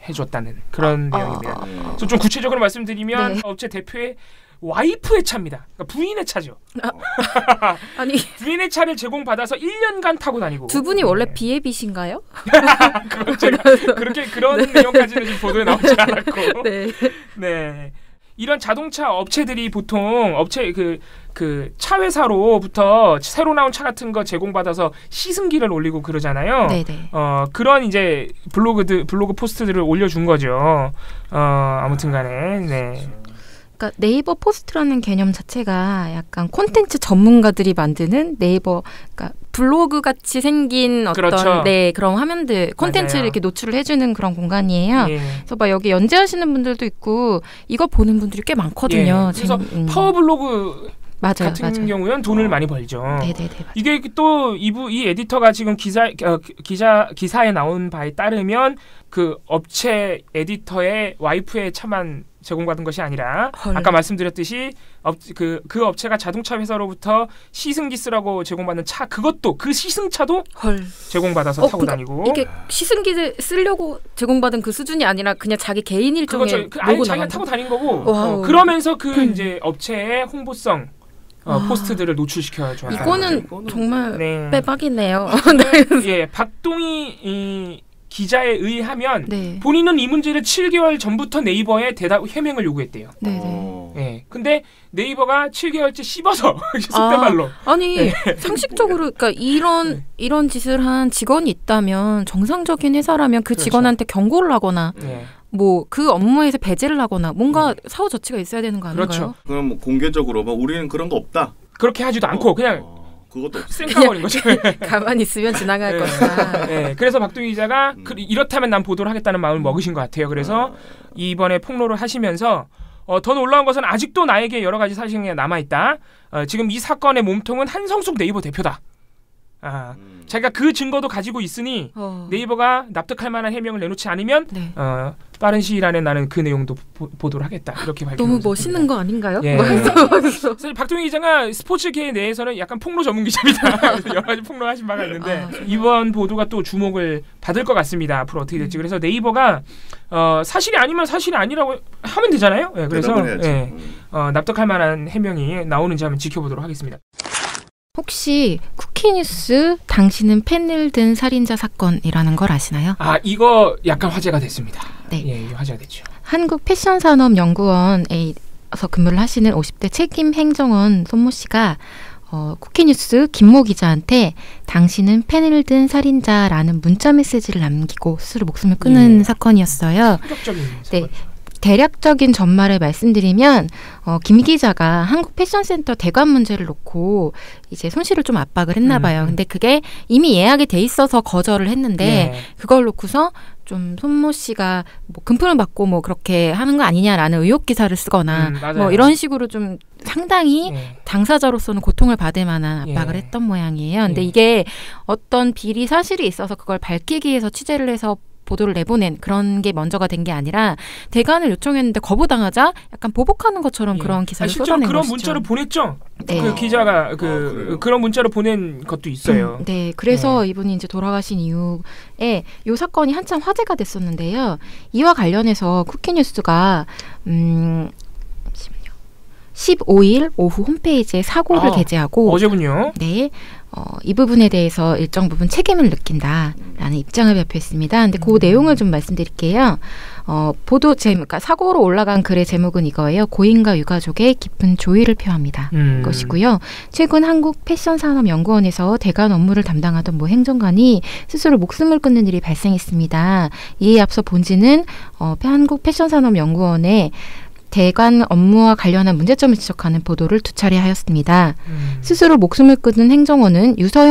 해줬다는 그런 내용입니다. 그래서 좀 구체적으로 말씀드리면 업체 대표의 와이프의 차입니다. 그러니까 부인의 차죠. 아니 부인의 차를 제공받아서 1년간 타고 다니고. 두 분이 원래 비애비신가요? 그런 내용까지는 지금 보도에 나오지 않았고. 네. 이런 자동차 업체들이 보통 업체 그 차 회사로부터 새로 나온 차 같은 거 제공받아서 시승기를 올리고 그러잖아요. 그런 이제 블로그 포스트들을 올려준 거죠. 아무튼간에 네. 그러니까 네이버 포스트라는 개념 자체가 약간 콘텐츠 전문가들이 만드는 네이버, 그러니까 블로그 같이 생긴 어떤 그런 화면들, 콘텐츠를 이렇게 노출을 해주는 그런 공간이에요. 그래서 막 여기 연재하시는 분들도 있고 이거 보는 분들이 꽤 많거든요. 그래서 파워블로그 같은 경우는 돈을 많이 벌죠. 이게 또 이 에디터가 지금 기사에 나온 바에 따르면 그 업체 에디터의 와이프의 차만 제공받은 것이 아니라 아까 말씀드렸듯이 그 업체가 자동차 회사로부터 시승기 쓰라고 제공받는 차 그것도 그 시승차도 제공받아서 타고 다니고 이게 시승기 쓰려고 제공받은 그 수준이 아니라 그냥 자기 개인 일종의 그렇죠. 아예 자기가 타고 다닌 거고 그러면서 그 이제 업체의 홍보성 포스트들을 노출시켜야죠. 이거는 정말 빼박이네요. 예, 박동희 기자에 의하면 본인은 이 문제를 7개월 전부터 네이버에 해명을 요구했대요. 예, 근데 네이버가 7개월째 씹어서 속된 말로. 아니 상식적으로 그러니까 이런 짓을 한 직원이 있다면 정상적인 회사라면 그 직원한테 경고를 하거나. 뭐 그 업무에서 배제를 하거나 뭔가 사후 조치가 있어야 되는 거 아닌가요? 그렇죠. 그럼 뭐 공개적으로 막 우리는 그런 거 없다. 그렇게 하지도 않고 그냥 그것도 쌩까버린 거죠. 가만히 있으면 지나갈 것이다. 네, 그래서 박동희 기자가 이렇다면 난 보도를 하겠다는 마음을 먹으신 것 같아요. 그래서 이번에 폭로를 하시면서 더 놀라운 것은 아직도 나에게 여러 가지 사실이 남아있다. 지금 이 사건의 몸통은 한성숙 네이버 대표다. 자기가 그 증거도 가지고 있으니 네이버가 납득할 만한 해명을 내놓지 않으면 빠른 시일 안에 나는 그 내용도 보도를 하겠다. 이렇게 밝혔습니다. 너무 멋있는 거 아닌가요? 예. 사실 박동희 기자가 스포츠계 내에서는 약간 폭로 전문 기자입니다. 여러 가지 폭로하신 바가 있는데 이번 보도가 또 주목을 받을 것 같습니다. 앞으로 어떻게 될지. 그래서 네이버가 사실이 아니면 사실이 아니라고 하면 되잖아요. 예, 그래서 납득할 만한 해명이 나오는지 한번 지켜보도록 하겠습니다. 혹시 쿠키뉴스 당신은 펜을 든 살인자 사건이라는 걸 아시나요? 이거 약간 화제가 됐습니다. 네. 예, 이거 화제가 됐죠. 한국패션산업연구원에서 근무를 하시는 50대 책임 행정원 손모 씨가 쿠키뉴스 김모 기자한테 당신은 펜을 든 살인자라는 문자 메시지를 남기고 스스로 목숨을 끊은 사건이었어요. 충격적인 사건. 대략적인 전말을 말씀드리면 김 기자가 한국 패션센터 대관 문제를 놓고 이제 손실을 좀 압박을 했나 봐요. 근데 그게 이미 예약이 돼 있어서 거절을 했는데 그걸 놓고서 좀 손모 씨가 뭐 금품을 받고 뭐 그렇게 하는 거 아니냐라는 의혹 기사를 쓰거나 뭐 이런 식으로 좀 상당히 당사자로서는 고통을 받을 만한 압박을 했던 모양이에요. 근데 이게 어떤 비리 사실이 있어서 그걸 밝히기 위해서 취재를 해서 보도를 내보낸 그런 게 먼저가 된 게 아니라 대관을 요청했는데 거부당하자 약간 보복하는 것처럼 그런 기사를 쏟아낸 그런 것이죠. 문자를 보냈죠. 그 기자가 그런 문자를 보낸 것도 있어요. 그래서 이분이 이제 돌아가신 이후에 이 사건이 한참 화제가 됐었는데요. 이와 관련해서 쿠키뉴스가 15일 오후 홈페이지에 사고를 게재하고 어제군요. 네. 이 부분에 대해서 일정 부분 책임을 느낀다라는 입장을 발표했습니다. 근데 그 내용을 좀 말씀드릴게요. 보도 그러니까 사고로 올라간 글의 제목은 이거예요. 고인과 유가족의 깊은 조의를 표합니다. 것이고요. 최근 한국 패션산업연구원에서 대관 업무를 담당하던 모 행정관이 스스로 목숨을 끊는 일이 발생했습니다. 이에 앞서 본지는 한국 패션산업연구원의 대관 업무와 관련한 문제점을 지적하는 보도를 2차례 하였습니다. 스스로 목숨을 끊은 행정원은 유서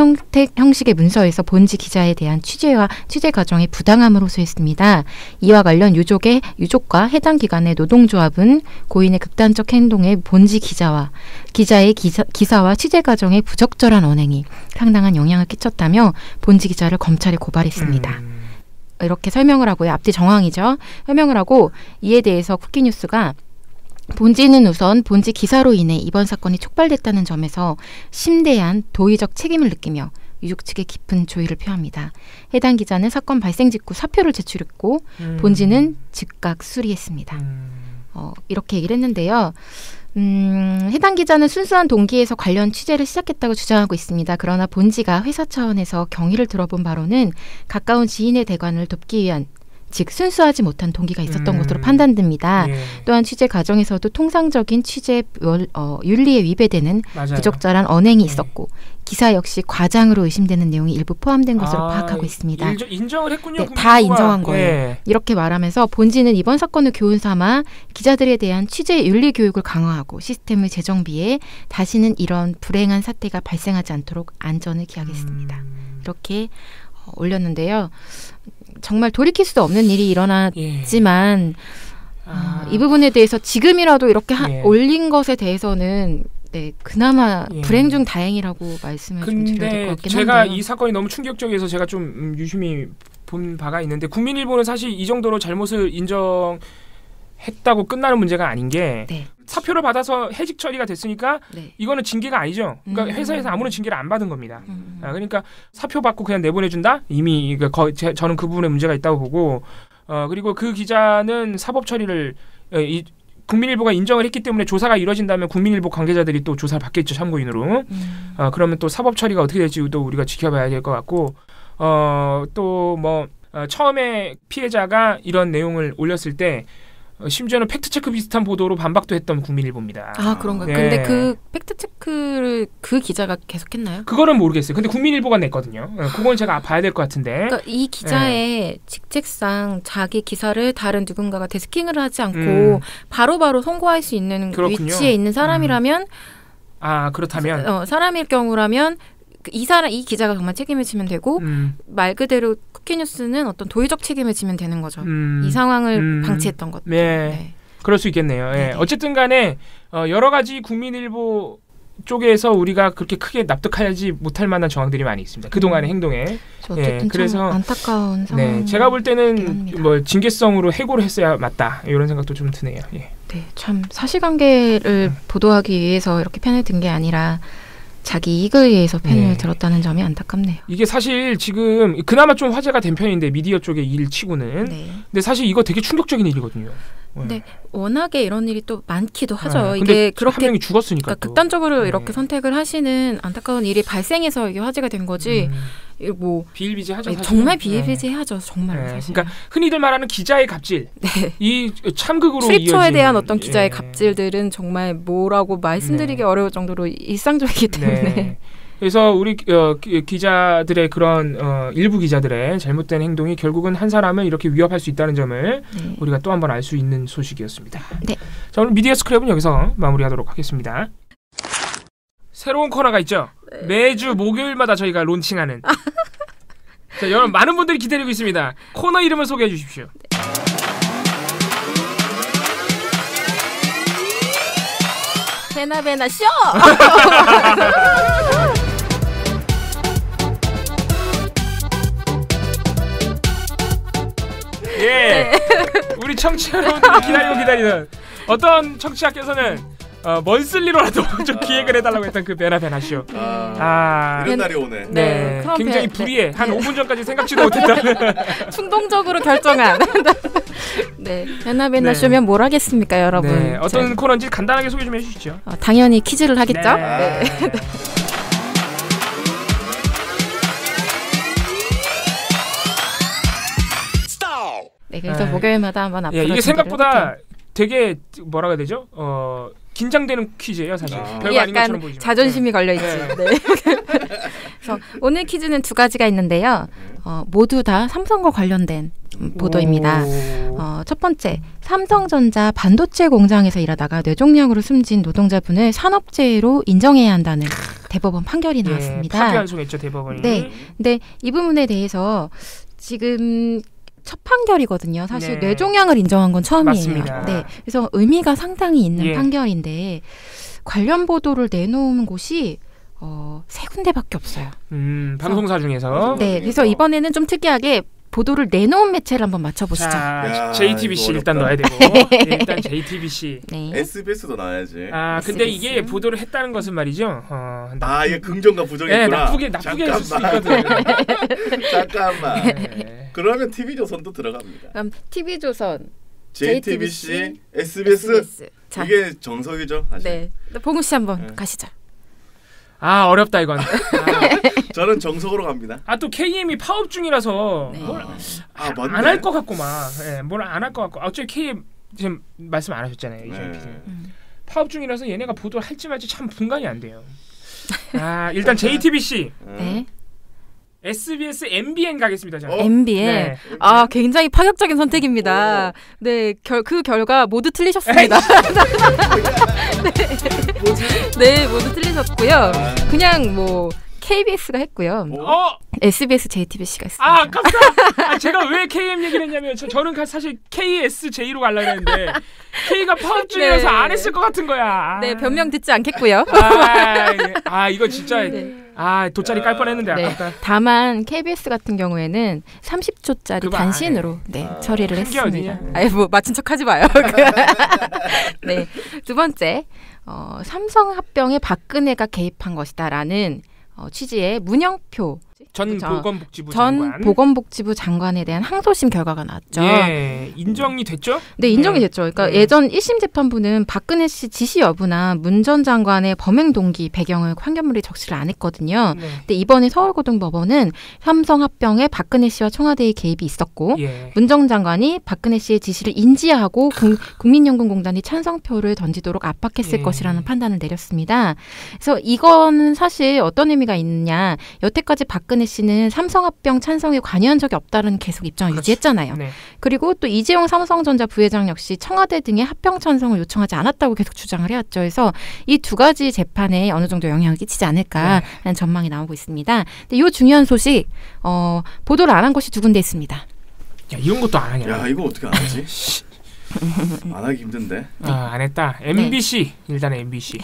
형식의 문서에서 본지 기자에 대한 취재와 취재 과정의 부당함을 호소했습니다. 이와 관련 유족과 해당 기관의 노동조합은 고인의 극단적 행동에 본지 기자의 기사와 취재 과정의 부적절한 언행이 상당한 영향을 끼쳤다며 본지 기자를 검찰에 고발했습니다. 이렇게 설명을 하고요. 앞뒤 정황이죠. 설명을 하고 이에 대해서 쿠키뉴스가 본지는 우선 본지 기사로 인해 이번 사건이 촉발됐다는 점에서 심대한 도의적 책임을 느끼며 유족 측의 깊은 조의를 표합니다. 해당 기자는 사건 발생 직후 사표를 제출했고 본지는 즉각 수리했습니다. 이렇게 얘기를 했는데요. 해당 기자는 순수한 동기에서 관련 취재를 시작했다고 주장하고 있습니다. 그러나 본지가 회사 차원에서 경위를 들어본 바로는 가까운 지인의 대관을 돕기 위한 즉 순수하지 못한 동기가 있었던 것으로 판단됩니다. 또한 취재 과정에서도 통상적인 취재 윤리에 위배되는 부적절한 언행이 있었고 기사 역시 과장으로 의심되는 내용이 일부 포함된 것으로 파악하고 있습니다. 인정을 했군요. 다 인정한 거예요. 이렇게 말하면서 본지는 이번 사건을 교훈 삼아 기자들에 대한 취재 윤리 교육을 강화하고 시스템을 재정비해 다시는 이런 불행한 사태가 발생하지 않도록 안전을 기하겠습니다. 이렇게 올렸는데요. 정말 돌이킬 수 없는 일이 일어났지만 이 부분에 대해서 지금이라도 이렇게 올린 것에 대해서는 그나마 불행 중 다행이라고 말씀을 좀 드려야 될 것 같긴 한데요. 제가 이 사건이 너무 충격적이어서 제가 좀 유심히 본 바가 있는데 국민일보는 사실 이 정도로 잘못을 인정해서 했다고 끝나는 문제가 아닌 게 네. 사표를 받아서 해직 처리가 됐으니까 네. 이거는 징계가 아니죠. 그러니까 회사에서 아무런 징계를 안 받은 겁니다. 그러니까 사표 받고 그냥 내보내준다? 이미 저는 그 부분에 문제가 있다고 보고 그리고 그 기자는 사법 처리를 국민일보가 인정을 했기 때문에 조사가 이루어진다면 국민일보 관계자들이 또 조사를 받겠죠. 참고인으로. 그러면 또 사법 처리가 어떻게 될지도 우리가 지켜봐야 될 것 같고 또 뭐 처음에 피해자가 이런 내용을 올렸을 때 심지어는 팩트체크 비슷한 보도로 반박도 했던 국민일보입니다. 아 그런가요? 네. 근데 그 팩트체크를 그 기자가 계속했나요? 그거는 모르겠어요. 근데 국민일보가 냈거든요. 그건 제가 봐야 될 것 같은데. 그러니까 이 기자의 직책상 자기 기사를 다른 누군가가 데스킹을 하지 않고 바로바로 송고할 수 있는 그렇군요. 위치에 있는 사람이라면 그렇다면 사람일 경우라면 이 기자가 정말 책임을 지면 되고 말 그대로 쿠키뉴스는 어떤 도의적 책임을 지면 되는 거죠. 이 상황을 방치했던 것. 네. 그럴 수 있겠네요. 예. 어쨌든 간에 여러 가지 국민일보 쪽에서 우리가 그렇게 크게 납득하지 못할 만한 정황들이 많이 있습니다. 그동안의 행동에. 어쨌든 그래서 안타까운 상황. 네, 제가 볼 때는 뭐 징계성으로 해고를 했어야 맞다. 이런 생각도 좀 드네요. 예. 네, 참 사실관계를 보도하기 위해서 이렇게 편을 든 게 아니라 자기 이익을 위해서 편을 들었다는 점이 안타깝네요. 이게 사실 지금 그나마 좀 화제가 된 편인데 미디어 쪽의 일 치고는. 근데 사실 이거 되게 충격적인 일이거든요. 근데 워낙에 이런 일이 또 많기도 하죠. 이게 그렇게 한 명이 죽었으니까. 그러니까 극단적으로 이렇게 선택을 하시는 안타까운 일이 발생해서 이게 화제가 된 거지. 뭐 비일비재하죠. 정말 비일비재하죠. 정말. 사실. 그러니까 흔히들 말하는 기자의 갑질. 이 참극으로 출입처에 대한 어떤 기자의 갑질들은 정말 뭐라고 말씀드리기 어려울 정도로 일상적이기 때문에. 그래서 우리 기자들의 그런 일부 기자들의 잘못된 행동이 결국은 한 사람을 이렇게 위협할 수 있다는 점을 우리가 또 한 번 알 수 있는 소식이었습니다. 네. 자, 오늘 미디어 스크랩은 여기서 마무리하도록 하겠습니다. 새로운 코너가 있죠. 매주 목요일마다 저희가 론칭하는. 자, 여러분 많은 분들이 기다리고 있습니다. 코너 이름을 소개해 주십시오. 베나베나 쇼! 예, 우리 청취자 여러분들이 기다리는 어떤 청취자께서는 먼슬리로라도 좀 기획을 해달라고 했던 그 베나베나 쇼. 이런 날이 오네. 네, 굉장히 불의해. 한 5분 전까지 생각지도 못했던 충동적으로 결정한. 네, 베나베나 쇼면 뭘 하겠습니까, 여러분? 네, 어떤 코너인지 간단하게 소개 좀 해주시죠. 당연히 퀴즈를 하겠죠. 네. 네, 그래서 목요일마다 한번 앞으로 이게 생각보다 되게 뭐라고 해야 되죠? 긴장되는 퀴즈예요, 사실. 별거 아닌 것처럼 보이지만. 자존심이 걸려 있지. 네. 그래서 오늘 퀴즈는 두 가지가 있는데요. 모두 다 삼성과 관련된 보도입니다. 첫 번째, 삼성전자 반도체 공장에서 일하다가 뇌종양으로 숨진 노동자분을 산업재해로 인정해야 한다는 대법원 판결이 나왔습니다. 파기환송했죠, 대법원이. 네, 근데 이 부분에 대해서 지금 첫 판결이거든요. 사실 뇌종양을 인정한 건 처음이에요. 맞습니다. 네, 그래서 의미가 상당히 있는 판결인데 관련 보도를 내놓은 곳이 세 군데밖에 없어요. 방송사 중에서. 네, 그래서 이번에는 좀 특이하게 보도를 내놓은 매체를 한번 맞춰보시죠. 자, JTBC 일단 넣어야 되고. 일단 JTBC. 네. SBS도 넣어야지. 근데 이게 보도를 했다는 것은 말이죠. 이게 긍정과 부정이구나. 나쁘게 했을 수 있거든. 잠깐만. 그러면 TV조선도 들어갑니다. 그럼 TV조선, JTBC, SBS. 자. 이게 정석이죠, 사실. 네. 봉우 씨 한번 가시죠. 어렵다 이건. 저는 정석으로 갑니다. 또 KM이 파업 중이라서 뭘 안 할 것 같고 뭘 안 할 것 같고. 어차피 KM 지금 말씀 안 하셨잖아요. 파업 중이라서 얘네가 보도를 할지 말지 참 분간이 안 돼요. 일단 JTBC. 네. SBS, MBN 가겠습니다. MBN. 네. 굉장히 파격적인 선택입니다. 네, 그 결과 모두 틀리셨습니다. 네, 모두 틀리셨고요. 그냥 뭐 KBS가 했고요. SBS, JTBC가 했습니다. 아, 아깝다. 제가 왜 KM 얘기를 했냐면 저는 사실 KSJ로 가려고 했는데 K가 파업중이라서 안 했을 것 같은 거야. 네, 변명 듣지 않겠고요. 이거 진짜 돗자리 깔 뻔했는데 아깝다. 네. 다만 KBS 같은 경우에는 30초짜리 단신으로 처리를 했습니다. 뭐 맞춘 척하지 마요. 네, 두 번째, 삼성 합병에 박근혜가 개입한 것이다라는 취지의 문영표 전 보건복지부 장관에 대한 항소심 결과가 나왔죠. 예, 인정이 됐죠? 네, 인정이 됐죠. 그러니까 예전 1심 재판부는 박근혜 씨 지시 여부나 문 전 장관의 범행 동기 배경을 판결문에 적시를 안 했거든요. 근데 이번에 서울고등법원은 삼성 합병에 박근혜 씨와 청와대의 개입이 있었고 문 전 장관이 박근혜 씨의 지시를 인지하고 국민연금공단이 찬성표를 던지도록 압박했을 것이라는 판단을 내렸습니다. 그래서 이거는 사실 어떤 의미가 있느냐. 여태까지 박근혜 씨는 삼성합병 찬성에 관여한 적이 없다는 계속 입장을 유지했잖아요. 그리고 또 이재용 삼성전자 부회장 역시 청와대 등의 합병 찬성을 요청하지 않았다고 계속 주장을 해왔죠. 그래서 이 두 가지 재판에 어느 정도 영향을 끼치지 않을까라는 전망이 나오고 있습니다. 근데 이 중요한 소식 보도를 안 한 곳이 두 군데 있습니다. 야, 이런 것도 안 하냐? 야, 이거 어떻게 안 하지? 안 하기 힘든데. 안 했다. MBC 일단 MBC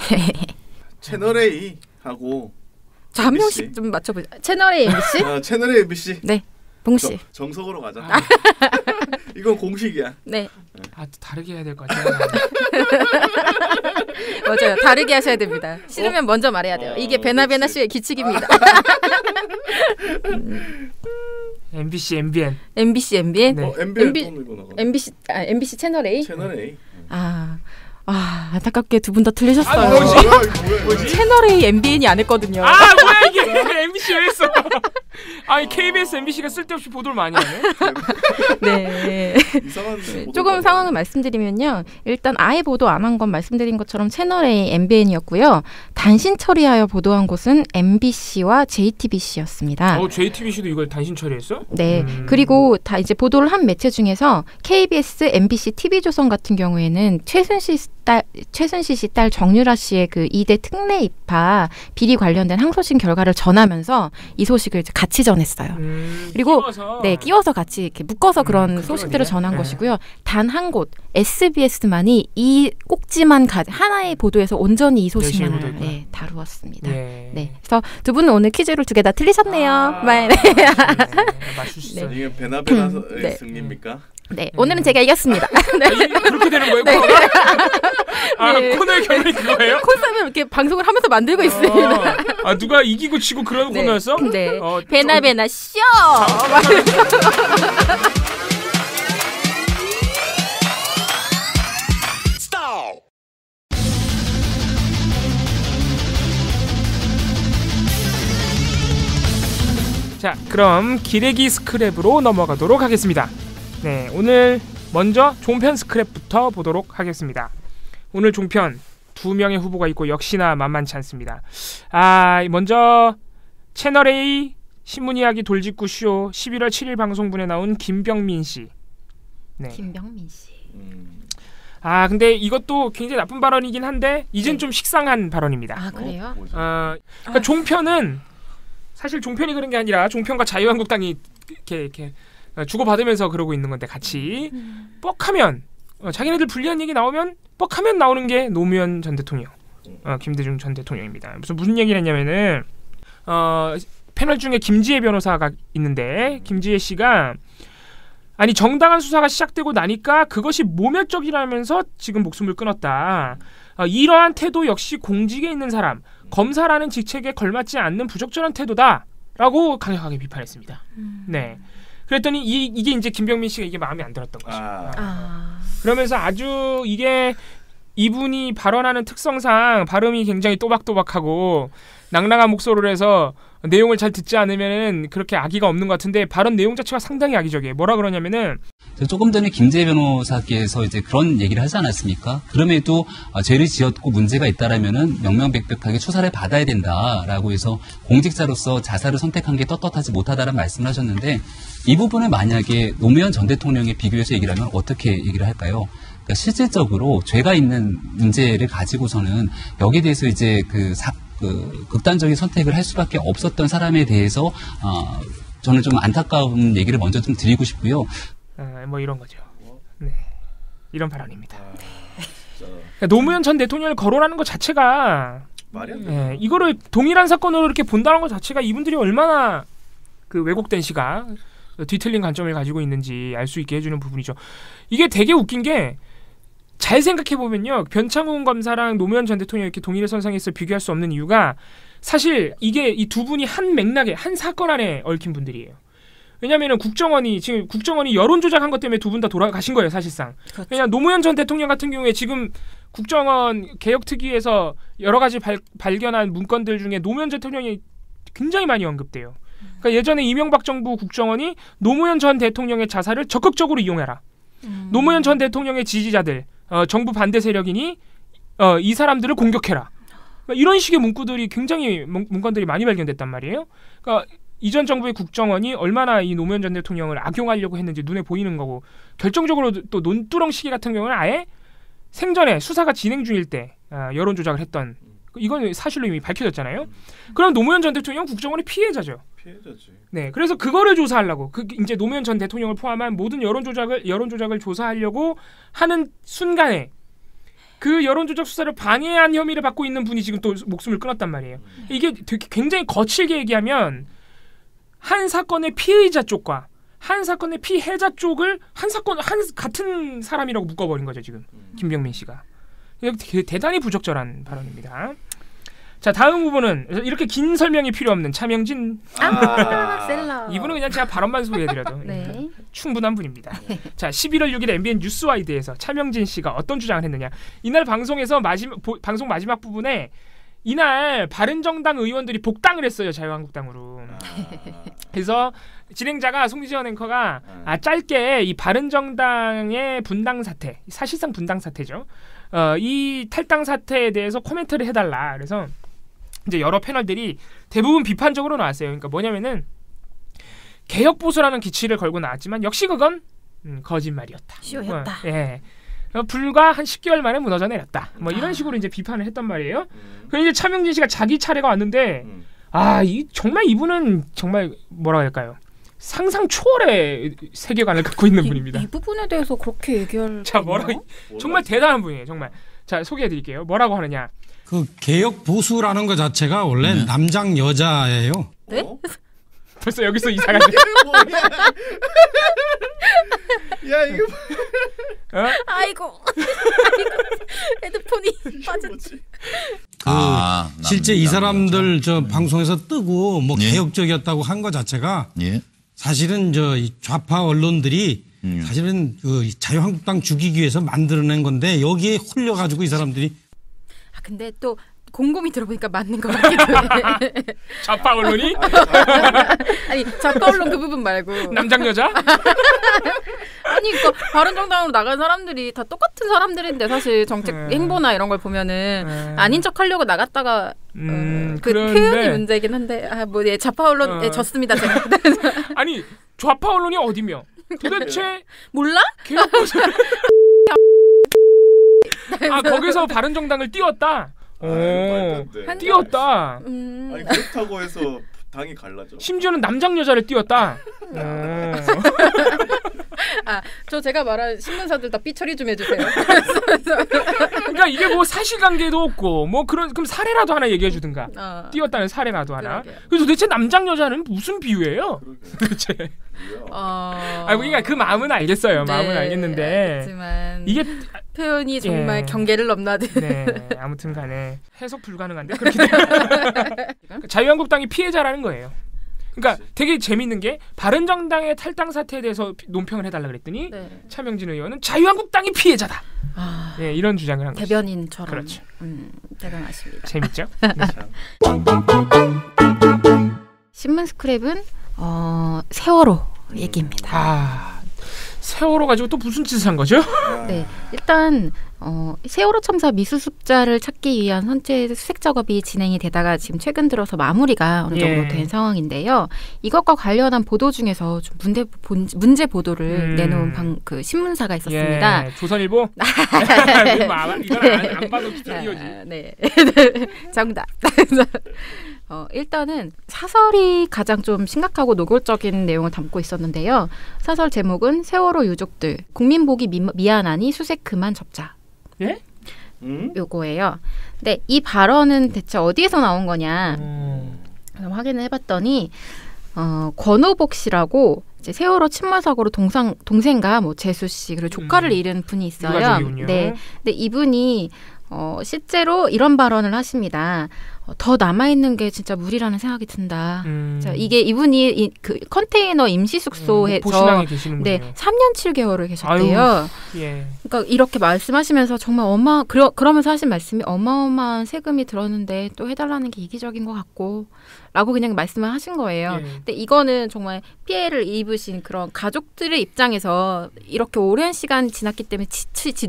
채널 A 하고 저 한 명씩 좀 맞춰보자. 채널A MBC? 채널A MBC. 네, 봉씨. 정석으로 가자. 이건 공식이야. 네. 다르게 해야 될 것 같아요. 맞아요. 다르게 하셔야 됩니다. 싫으면 먼저 말해야 돼요. 이게 베나베나 씨의 규칙입니다. MBC, MBN. MBC, MBN. 네. MBC 채널 A. 채널 A. 안타깝게 두 분 다 틀리셨어요. 뭐지? 채널 A, MBN이 안 했거든요. 뭐야 이게? MBC 왜 했어? KBS, MBC가 쓸데없이 보도를 많이 하네. 네. 이상한 조금 상황을 말씀드리면요. 일단 아예 보도 안 한 건 말씀드린 것처럼 채널 A, MBN이었고요. 단신 처리하여 보도한 곳은 MBC와 JTBC였습니다. JTBC도 이걸 단신 처리했어? 네. 그리고 다 이제 보도를 한 매체 중에서 KBS, MBC, TV조선 같은 경우에는 최순실 씨 딸 정유라 씨의 그 2대 특례 입학 비리 관련된 항소심 결과를 전하면서 이 소식을 이제 같이 전했어요. 그리고 끼워서 같이 이렇게 묶어서 그런 소식들을 전한 것이고요. 단 한 곳 SBS만이 이 꼭지만 하나의 보도에서 온전히 이 소식만을 다루었습니다. 네. 그래서 두 분은 오늘 퀴즈를 두 개 다 틀리셨네요. 맞출 수 있어요. 이게 베나베나 승리입니까? 네, 오늘은 제가 이겼습니다. 그렇게 되는 거예요? 코너의 결론이 그거예요? 콘셉트를 이렇게 방송을 하면서 만들고 있습니다. 누가 이기고 지고 그런 코너였어? 네. 베나베나 쇼! 자, 그럼 기레기 스크랩으로 넘어가도록 하겠습니다. 네, 오늘 먼저 종편 스크랩부터 보도록 하겠습니다. 오늘 종편 2명의 후보가 있고 역시나 만만치 않습니다. 먼저 채널A 신문이야기 돌직구 쇼 11월 7일 방송분에 나온 김병민 씨. 네. 김병민 씨. 근데 이것도 굉장히 나쁜 발언이긴 한데 이젠 좀 식상한 발언입니다. 그래요? 그러니까 종편은 사실 종편이 그런 게 아니라 종편과 자유한국당이 이렇게 주고받으면서 그러고 있는 건데 같이 뻑하면 자기네들 불리한 얘기 나오면 뻑하면 나오는 게 노무현 전 대통령, 김대중 전 대통령입니다. 무슨 얘기를 했냐면은 패널 중에 김지혜 변호사가 있는데 김지혜 씨가 정당한 수사가 시작되고 나니까 그것이 모멸적이라면서 지금 목숨을 끊었다. 이러한 태도 역시 공직에 있는 사람, 검사라는 직책에 걸맞지 않는 부적절한 태도다라고 강력하게 비판했습니다. 네. 그랬더니 이게 이제 김병민 씨가 이게 마음에 안 들었던 거죠. 그러면서 아주 이게 이분이 발언하는 특성상 발음이 굉장히 또박또박하고 낭랑한 목소리로 해서 내용을 잘 듣지 않으면은 그렇게 악의가 없는 것 같은데 발언 내용 자체가 상당히 악의적이에요. 뭐라 그러냐면은 조금 전에 김재희 변호사께서 이제 그런 얘기를 하지 않았습니까? 그럼에도 죄를 지었고 문제가 있다라면은 명명백백하게 추사를 받아야 된다라고 해서 공직자로서 자살을 선택한 게 떳떳하지 못하다라는 말씀을 하셨는데 이 부분을 만약에 노무현 전 대통령에 비교해서 얘기를 하면 어떻게 얘기를 할까요? 그러니까 실질적으로 죄가 있는 문제를 가지고서는 여기에 대해서 이제 그 그 극단적인 선택을 할 수밖에 없었던 사람에 대해서 저는 좀 안타까운 얘기를 먼저 좀 드리고 싶고요. 뭐 이런 거죠. 네. 이런 발언입니다. 그러니까 노무현 전 대통령을 거론하는 것 자체가 말이 안 돼. 이거를 동일한 사건으로 이렇게 본다는 것 자체가 이분들이 얼마나 그 왜곡된 시각, 뒤틀린 관점을 가지고 있는지 알 수 있게 해주는 부분이죠. 이게 되게 웃긴 게 잘 생각해 보면요, 변창훈 검사랑 노무현 전 대통령 이렇게 동일의 선상에서 비교할 수 없는 이유가 사실 이게 이 두 분이 한 맥락에 한 사건 안에 얽힌 분들이에요. 왜냐하면 국정원이 여론 조작한 것 때문에 두 분 다 돌아가신 거예요, 사실상. 그렇죠. 왜냐 노무현 전 대통령 같은 경우에 지금 국정원 개혁특위에서 여러 가지 발견한 문건들 중에 노무현 전 대통령이 굉장히 많이 언급돼요. 그러니까 예전에 이명박 정부 국정원이 노무현 전 대통령의 자살을 적극적으로 이용해라. 노무현 전 대통령의 지지자들, 정부 반대 세력이니 이 사람들을 공격해라. 이런 식의 문구들이 굉장히 문건들이 많이 발견됐단 말이에요. 그러니까 이전 정부의 국정원이 얼마나 이 노무현 전 대통령을 악용하려고 했는지 눈에 보이는 거고, 결정적으로 또 논두렁 시기 같은 경우는 아예 생전에 수사가 진행 중일 때 여론 조작을 했던, 이건 사실로 이미 밝혀졌잖아요. 그럼 노무현 전 대통령 국정원의 피해자죠. 피해자지. 네, 그래서 그거를 조사하려고 이제 노무현 전 대통령을 포함한 모든 여론 조작을 조사하려고 하는 순간에 그 여론 조작 수사를 방해한 혐의를 받고 있는 분이 지금 또 목숨을 끊었단 말이에요. 이게 되게 굉장히 거칠게 얘기하면 한 사건의 피의자 쪽과 한 사건의 피해자 쪽을 같은 사람이라고 묶어버린 거죠, 지금 김병민 씨가. 대단히 부적절한 발언입니다. 자, 다음 후보는 이렇게 긴 설명이 필요 없는 차명진. 셀러. 이분은 그냥 제가 발언만 소개해드려도 네. 충분한 분입니다. 자, 11월 6일 MBN 뉴스와이드에서 차명진 씨가 어떤 주장을 했느냐. 이날 방송에서 방송 마지막 부분에 이날 바른정당 의원들이 복당을 했어요, 자유한국당으로. 그래서 진행자가 송지현 앵커가 짧게 이 바른정당의 분당 사태, 사실상 분당 사태죠. 이 탈당 사태에 대해서 코멘트를 해달라. 그래서 이제 여러 패널들이 대부분 비판적으로 나왔어요. 그러니까 뭐냐면은 개혁 보수라는 기치를 걸고 나왔지만 역시 그건 거짓말이었다. 쇼였다. 예. 불과 한 10개월 만에 무너져 내렸다. 뭐 이런 식으로 이제 비판을 했단 말이에요. 그래서 이제 차명진 씨가 자기 차례가 왔는데 정말 이분은 정말 뭐라 할까요? 상상 초월의 세계관을 갖고 있는 분입니다. 이 부분에 대해서 그렇게 얘기할 자, 정말 대단한 분이에요, 정말. 자, 소개해드릴게요. 뭐라고 하느냐? 그 개혁 보수라는 것 자체가 원래 남장 여자예요. 네? 벌써 여기서 이사가 돼. 야, 이거 아이고. 헤드폰이 빠졌지. 실제 이 사람들 저 방송에서 뜨고 뭐 개혁적이었다고 한 것 자체가 사실은 이 좌파 언론들이 사실은 그 자유한국당 죽이기 위해서 만들어낸 건데 여기에 홀려가지고 이 사람들이. 근데 또 곰곰이 들어보니까 맞는 것 같기도 해. 좌파 언론이? 아니, 좌파 언론 그 부분 말고. 남장 여자? 아니, 그러니까 바른정당으로 나간 사람들이 다 똑같은 사람들인데 사실 정책 행보나 이런 걸 보면은 아닌 척 하려고 나갔다가 그 표현이 문제긴 한데 좌파 언론에 졌습니다, 제가. 아니, 좌파 언론이 어디며? 도대체 몰라? 개혁보수 거기서 바른정당을 띄웠다. 띄웠다. 아니, 그렇다고 해서 당이 갈라져. 심지어는 남장 여자를 띄웠다. 제가 말한 신문사들 다 삐처리 좀 해주세요. 그러니까 이게 뭐 사실관계도 없고 뭐 그럼 사례라도 하나 얘기해 주든가. 띄웠다는 사례라도 하나. 그래서 도대체 남장 여자는 무슨 비유예요? 도대체. 그러니까 그 마음은 알겠어요. 네, 마음은 알겠는데 알겠지만 이게 표현이 정말 경계를 넘나든. 네, 아무튼간에 해석 불가능한데 그렇게 되면 자유한국당이 피해자라는 거예요. 그러니까 되게 재밌는 게 바른정당의 탈당 사태에 대해서 논평을 해달라 그랬더니 차명진 의원은 자유한국당이 피해자다. 네, 이런 주장을 한 거죠. 대변인처럼. 그렇죠. 대단하십니다. 재밌죠? 신문 스크랩은 세월호 얘기입니다. 세월호 가지고 또 무슨 짓을 한 거죠? 네, 일단 세월호 참사 미수습자를 찾기 위한 선체 수색 작업이 진행이 되다가 지금 최근 들어서 마무리가 어느 정도 된 상황인데요. 이것과 관련한 보도 중에서 좀 문제 보도를 내놓은 그 신문사가 있었습니다. 예, 조선일보? 이건 안 봐도 비슷해요지. 네, 정답. 일단은 사설이 가장 좀 심각하고 노골적인 내용을 담고 있었는데요. 사설 제목은 세월호 유족들 국민 보기 미안하니 수색 그만 접자. 예? 요거예요. 근데 이 발언은 대체 어디에서 나온 거냐 확인을 해봤더니 권오복 씨라고 이제 세월호 침몰 사고로 동생과 뭐 재수 씨 그리고 조카를 잃은 분이 있어요. 네, 근데 이분이 실제로 이런 발언을 하십니다. 더 남아있는 게 진짜 무리라는 생각이 든다. 자, 이게 이분이 그 컨테이너 임시 숙소에서 보신항에 계시는 분이에요. 네, 3년 7개월을 계셨대요. 아유, 예. 그러니까 이렇게 말씀하시면서 정말 그러면서 하신 말씀이 어마어마한 세금이 들었는데 또 해달라는 게 이기적인 것 같고 라고 그냥 말씀을 하신 거예요. 예. 근데 이거는 정말 피해를 입으신 그런 가족들의 입장에서 이렇게 오랜 시간 지났기 때문에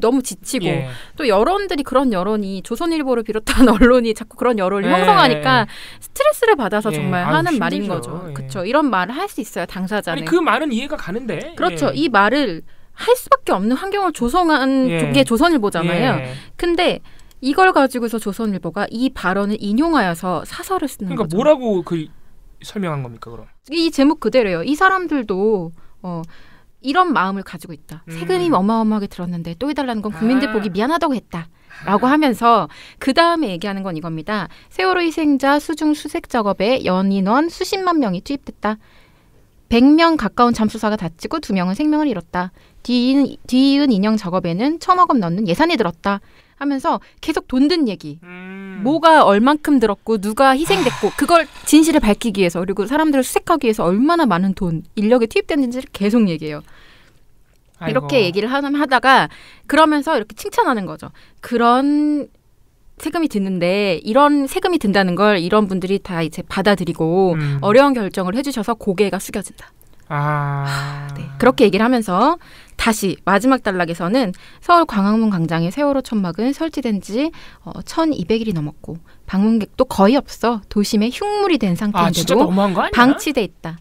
너무 지치고 예. 또 여론들이 그런 여론이 조선일보를 비롯한 언론이 자꾸 그런 여론을 형성하니까 스트레스를 받아서 정말 하는 힘들죠. 말인 거죠. 그렇죠. 이런 말을 할 수 있어요. 당사자는. 아니, 그 말은 이해가 가는데. 그렇죠. 이 말을 할 수밖에 없는 환경을 조성한 게 조선일보잖아요. 근데 이걸 가지고서 조선일보가 이 발언을 인용하여서 사설을 쓰는 거죠. 그러니까 뭐라고 설명한 겁니까, 그럼? 이 제목 그대로예요. 이 사람들도 이런 마음을 가지고 있다. 세금이 어마어마하게 들었는데 또 해달라는 건 국민들 보기 미안하다고 했다. 라고 하면서 그 다음에 얘기하는 건 이겁니다. 세월호 희생자 수중 수색 작업에 연인원 수십만 명이 투입됐다. 100명 가까운 잠수사가 다치고 2명은 생명을 잃었다. 뒤이은 인형 작업에는 1,000억 원 넘는 예산이 들었다. 하면서 계속 돈 든 얘기. 뭐가 얼만큼 들었고 누가 희생됐고 그걸 진실을 밝히기 위해서 그리고 사람들을 수색하기 위해서 얼마나 많은 돈, 인력이 투입됐는지를 계속 얘기해요. 아이고. 이렇게 얘기를 하다가 그러면서 이렇게 칭찬하는 거죠. 그런 세금이 드는데 이런 세금이 든다는 걸 이런 분들이 다 이제 받아들이고 어려운 결정을 해주셔서 고개가 숙여진다. 네. 그렇게 얘기를 하면서 다시 마지막 단락에서는 서울 광화문 광장의 세월호 천막은 설치된 지 1200일이 넘었고 방문객도 거의 없어 도심에 흉물이 된 상태인데도 방치돼 있다.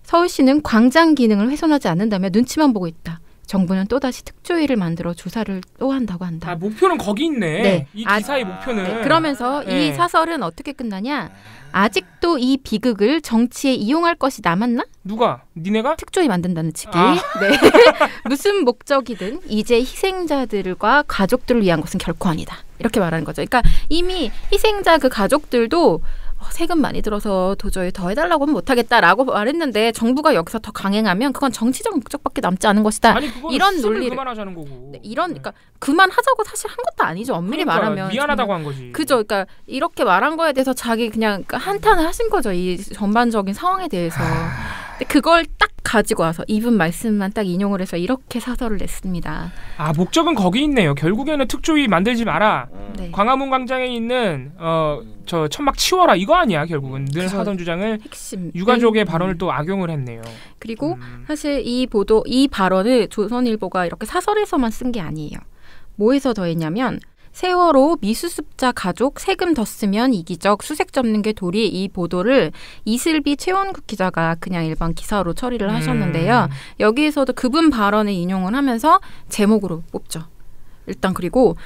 서울시는 광장 기능을 훼손하지 않는다며 눈치만 보고 있다. 정부는 또다시 특조위를 만들어 조사를 또 한다고 한다. 목표는 거기 있네. 네. 이 기사의 목표는. 네. 그러면서 이 사설은 어떻게 끝나냐. 아직도 이 비극을 정치에 이용할 것이 남았나? 누가? 니네가? 특조위 만든다는 측이. 네. 무슨 목적이든 이제 희생자들과 가족들을 위한 것은 결코 아니다. 이렇게 말하는 거죠. 그러니까 이미 희생자 그 가족들도 세금 많이 들어서 도저히 더 해달라고는 못하겠다라고 말했는데 정부가 여기서 더 강행하면 그건 정치적 목적밖에 남지 않은 것이다. 아니, 이런 논리를 그만하자는 거고. 네, 그러니까 그만하자고 사실 한 것도 아니죠. 엄밀히 말하면 미안하다고 한 거지. 그죠. 그러니까 이렇게 말한 거에 대해서 자기 그냥 한탄을 하신 거죠. 이 전반적인 상황에 대해서. 근데 그걸 딱 가지고 와서 이분 말씀만 딱 인용을 해서 이렇게 사설을 냈습니다. 목적은 거기 있네요. 결국에는 특조위 만들지 마라. 네. 광화문 광장에 있는 저 천막 치워라 이거 아니야. 결국은 늘 하던 주장을 핵심 유가족의 발언을 또 악용을 했네요. 그리고 사실 이 발언을 조선일보가 이렇게 사설에서만 쓴 게 아니에요. 뭐에서 더했냐면 세월호 미수습자 가족 세금 더 쓰면 이기적 수색 접는 게 도리 이 보도를 이슬비 최원국 기자가 그냥 일반 기사로 처리를 하셨는데요. 여기에서도 그분 발언을 인용을 하면서 제목으로 뽑죠. 일단 그리고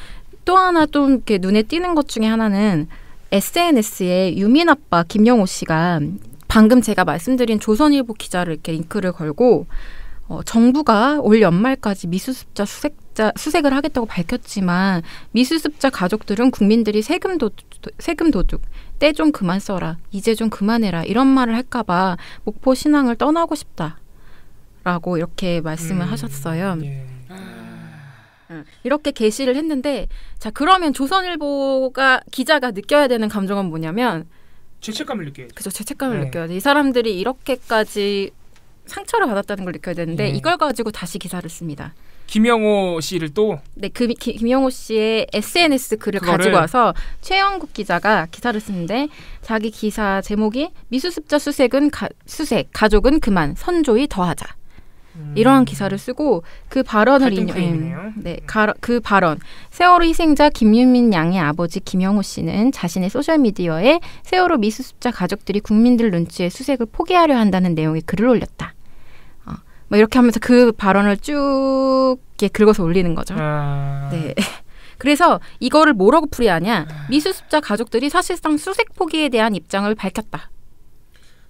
또 하나 좀 이렇게 눈에 띄는 것 중에 하나는 SNS에 유민 아빠 김영호 씨가 방금 제가 말씀드린 조선일보 기자를 이렇게 링크를 걸고 정부가 올 연말까지 미수습자 수색을 하겠다고 밝혔지만 미수습자 가족들은 국민들이 세금 도둑 때 좀 그만 써라 이제 좀 그만해라 이런 말을 할까봐 목포 신앙을 떠나고 싶다라고 이렇게 말씀을 하셨어요. 예. 이렇게 게시를 했는데 자 그러면 조선일보가 기자가 느껴야 되는 감정은 뭐냐면 죄책감을 느껴야죠. 그죠. 죄책감을 느껴야 돼. 이 사람들이 이렇게까지 상처를 받았다는 걸 느껴야 되는데 이걸 가지고 다시 기사를 씁니다. 김영호 씨를 또? 네, 김영호 씨의 SNS 글을 가지고 와서 최영국 기자가 기사를 쓰는데 자기 기사 제목이 미수습자 수색 가족은 그만 선조위 더하자. 이러한 기사를 쓰고 그 발언을 그 발언. 세월호 희생자 김유민 양의 아버지 김영호 씨는 자신의 소셜미디어에 세월호 미수습자 가족들이 국민들 눈치에 수색을 포기하려 한다는 내용의 글을 올렸다. 뭐 이렇게 하면서 그 발언을 쭉 이렇게 긁어서 올리는 거죠. 네. 그래서 이거를 뭐라고 풀이하냐? 미수습자 가족들이 사실상 수색 포기에 대한 입장을 밝혔다.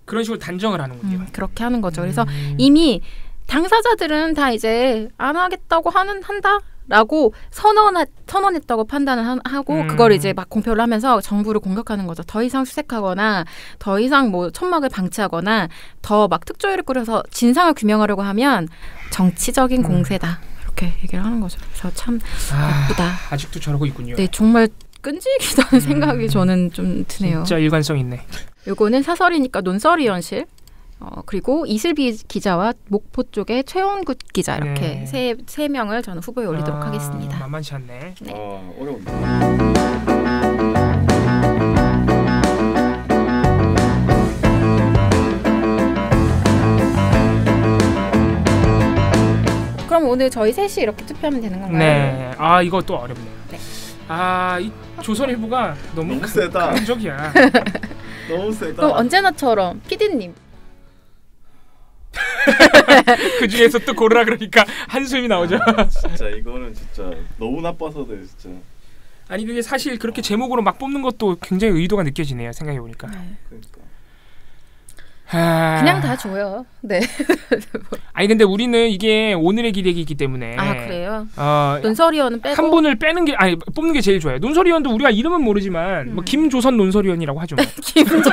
그런 식으로 단정을 하는군요. 그렇게 하는 거죠. 그래서 이미 당사자들은 다 이제 안 하겠다고 한다라고 선언했다고 판단을 하고 그걸 이제 막 공표를 하면서 정부를 공격하는 거죠. 더 이상 수색하거나 더 이상 뭐 천막을 방치하거나 더 막 특조위를 꾸려서 진상을 규명하려고 하면 정치적인 공세다. 이렇게 얘기를 하는 거죠. 그래서 참 나쁘다. 아직도 저러고 있군요. 네, 정말 끈질기다는 생각이 저는 좀 드네요. 진짜 일관성 있네. 요거는 사설이니까 논설위원실 그리고 이슬비 기자와 목포 쪽의 최원굿 기자 이렇게 세 명을 저는 후보에 올리도록 하겠습니다. 만만치 않네. 네. 어려운데. 그럼 오늘 저희 셋이 이렇게 투표하면 되는 건가요? 네. 이거 또 어렵네요. 네. 이 조선일보가 너무 세다. 강적이야. 너무 세다. 그럼 언제나처럼 PD님. 그 중에서 또 고르라 그러니까 한숨이 나오죠. 진짜 이거는 진짜 너무 나빠서들 진짜. 아니 그게 사실 그렇게 제목으로 막 뽑는 것도 굉장히 의도가 느껴지네요. 생각해 보니까. 그러니까. 그냥 다 줘요. 네. 아니 근데 우리는 이게 오늘의 기레기이기 때문에. 그래요? 논설위원은 빼고 한 분을 빼는 게 뽑는 게 제일 좋아요. 논설위원도 우리가 이름은 모르지만 뭐 김조선 논설위원이라고 하죠. 김조선.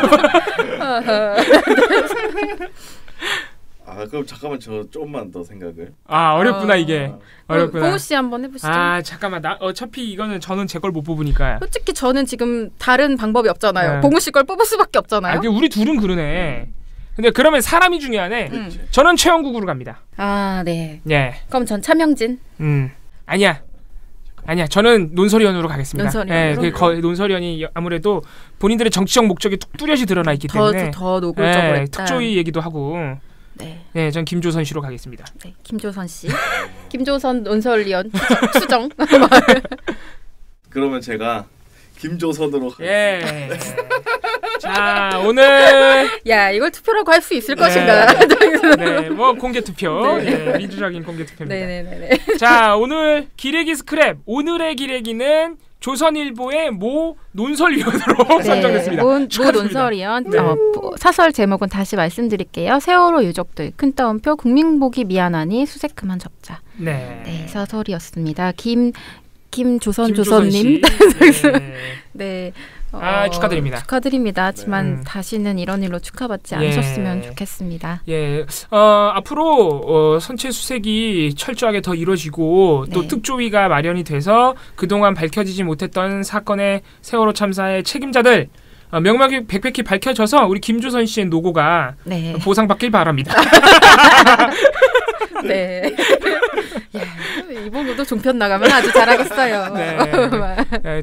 그럼 잠깐만 저 조금만 더 생각을. 어렵구나 이게. 어렵구나. 봉우 씨 한번 해보시죠. 잠깐만 나 어차피 이거는 저는 제 걸 못 뽑으니까. 솔직히 저는 지금 다른 방법이 없잖아요. 봉우 씨 걸 뽑을 수밖에 없잖아요. 우리 둘은 그러네. 근데 그러면 사람이 중요하네. 저는 최영국으로 갑니다. 네. 예. 그럼 전 차명진. 아니야. 저는 논설위원으로 가겠습니다. 논설위원으로? 논설위원이 아무래도 본인들의 정치적 목적이 뚜렷이 드러나 있기 때문에 더 노골적으로 했다. 특조위 얘기도 하고. 네, 전 김조선 씨로 가겠습니다. 네, 김조선 씨. 김조선 논설위원 수정. 그러면 제가 김조선으로 가겠습니다. 자, 오늘 이걸 투표라고 할 수 있을 것인가? 네, 뭐 공개 투표. 민주적인 공개 투표입니다. 네. 자, 오늘 기레기 스크랩. 오늘의 기레기는 조선일보의 모 논설위원으로 선정됐습니다. 모 논설위원. 사설 제목은 다시 말씀드릴게요. 세월호 유족들 큰 따옴표 국민복이 미안하니 수색 그만 접자. 네, 사설이었습니다. 김조선 조선님. 네. 축하드립니다. 축하드립니다. 하지만 다시는 이런 일로 축하받지 않으셨으면 좋겠습니다. 앞으로 선체 수색이 철저하게 더 이루어지고 또 특조위가 마련이 돼서 그동안 밝혀지지 못했던 사건의 세월호 참사의 책임자들 명명백백히 밝혀져서 우리 김조선 씨의 노고가 보상받길 바랍니다. 네. 이번에도 종편 나가면 아주 잘하겠어요.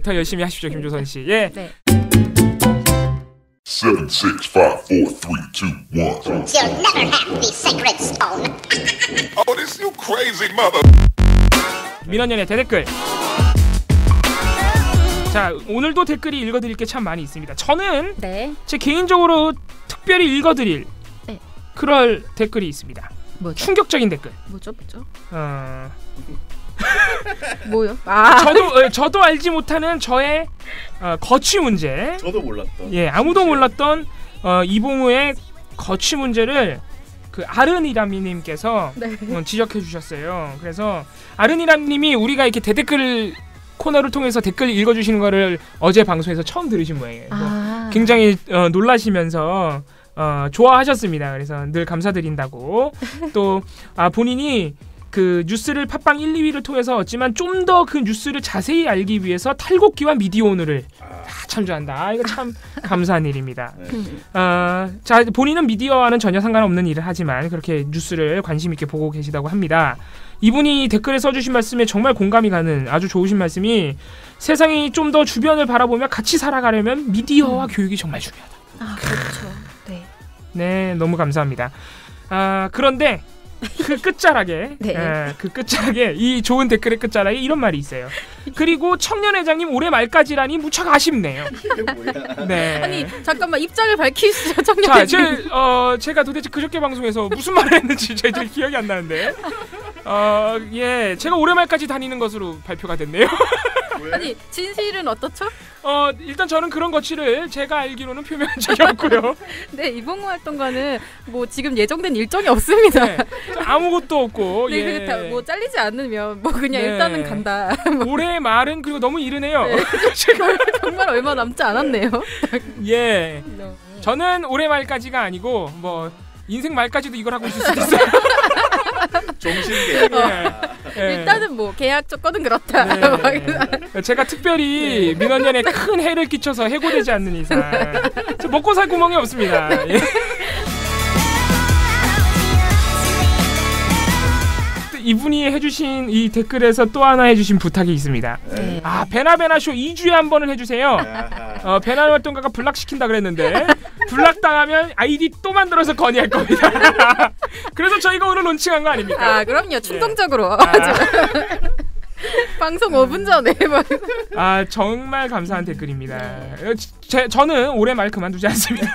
더 열심히 하십시오, 김조선 씨. 7, 6, 5, 4, 3, 2, 1. You'll never have the sacred stone. Oh, this you crazy mother. 민원연의 대댓글. 자, 오늘도 댓글이 읽어드릴 게 참 많이 있습니다. 저는 제 개인적으로 특별히 읽어드릴 그럴 댓글이 있습니다. 뭐죠? 충격적인 댓글. 뭐죠? 뭐요? 저도 알지 못하는 저의 거취 문제. 저도 몰랐던. 아무도 몰랐던 이봉우의 거취 문제를 그 아르니람님께서 지적해 주셨어요. 그래서 아르니람님이 우리가 이렇게 대댓글 코너를 통해서 댓글 읽어주시는 거를 어제 방송에서 처음 들으신 모양이에요. 굉장히 놀라시면서 좋아하셨습니다. 그래서 늘 감사드린다고. 또 본인이 그 뉴스를 팟빵 1, 2위를 통해서 얻지만 좀 더 그 뉴스를 자세히 알기 위해서 탈곡기와 미디어오늘을 참조한다. 이거 참 감사한 일입니다. 자, 본인은 미디어와는 전혀 상관없는 일을 하지만 그렇게 뉴스를 관심 있게 보고 계시다고 합니다. 이분이 댓글에 써주신 말씀에 정말 공감이 가는 아주 좋으신 말씀이 세상이 좀 더 주변을 바라보며 같이 살아가려면 미디어와 교육이 정말 중요하다. 그렇죠. 네, 너무 감사합니다. 그런데 그 끝자락에 그 끝자락에 이 좋은 댓글의 끝자락에 이런 말이 있어요. 그리고 청년회장님 올해 말까지라니 무척 아쉽네요. 이게 뭐야? 네. 아니 잠깐만 입장을 밝히시죠 청년회장님. 제가 도대체 그저께 방송에서 무슨 말을 했는지 제 기억이 안 나는데 예, 제가 올해 말까지 다니는 것으로 발표가 됐네요. 아니 진실은 어떻죠? 일단 저는 그런 거치를 제가 알기로는 표명한 적이 없고요. 네, 이봉호 활동가는 뭐 지금 예정된 일정이 없습니다. 네, 아무것도 없고. 네, 예. 뭐 잘리지 않으면 뭐 그냥 일단은 간다. 올해 말은 그리고 너무 이르네요. 네. 정말 얼마 남지 않았네요. 예, 저는 올해 말까지가 아니고 뭐 인생 말까지도 이걸 하고 있을 수도 있어요. 종신계약. 일단은 뭐 계약 조건은 그렇다. 네. 제가 특별히 민원연에 큰 해를 끼쳐서 해고되지 않는 이상 먹고 살 구멍이 없습니다. 예. 이분이 해주신 이 댓글에서 또 하나 해주신 부탁이 있습니다. 네. 베나베나쇼 2주에 한 번은 해주세요. 베나 활동가가 블락시킨다 그랬는데 블락당하면 아이디 또 만들어서 건의할 겁니다. 그래서 저희가 오늘 론칭한 거 아닙니까? 그럼요. 충동적으로. 방송 5분 전에. 정말 감사한 댓글입니다. 저는 올해 말 그만두지 않습니다.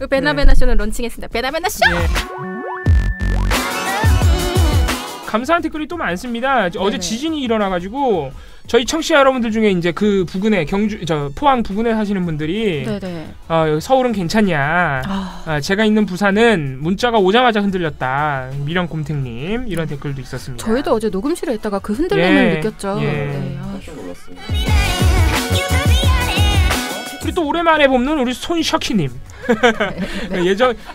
베나베나쇼는 론칭했습니다. 베나베나쇼! 네. 감사한 댓글이 또 많습니다. 어제 지진이 일어나가지고 저희 청취자 여러분들 중에 이제 그 부근에 포항 부근에 사시는 분들이 여기 서울은 괜찮냐? 제가 있는 부산은 문자가 오자마자 흔들렸다. 미련곰탱님 이런 댓글도 있었습니다. 저희도 어제 녹음실에 있다가 그 흔들림을 느꼈죠. 깜짝 놀랐어요. 우리 또 오랜만에 뽑는 우리 손셔키님.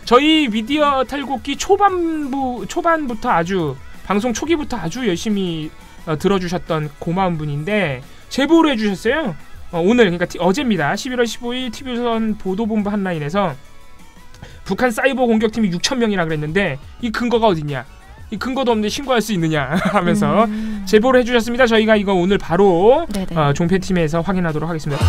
저희 미디어 탈곡기 초반부터 아주 방송 초기부터 아주 열심히 들어주셨던 고마운 분인데 제보를 해주셨어요. 오늘 그러니까 어제입니다. 11월 15일 TV조선 보도본부 한라인에서 북한 사이버 공격팀이 6,000명이라 그랬는데 이 근거가 어딨냐? 이 근거도 없는데 신고할 수 있느냐 하면서 제보를 해주셨습니다. 저희가 이거 오늘 바로 종편팀에서 확인하도록 하겠습니다.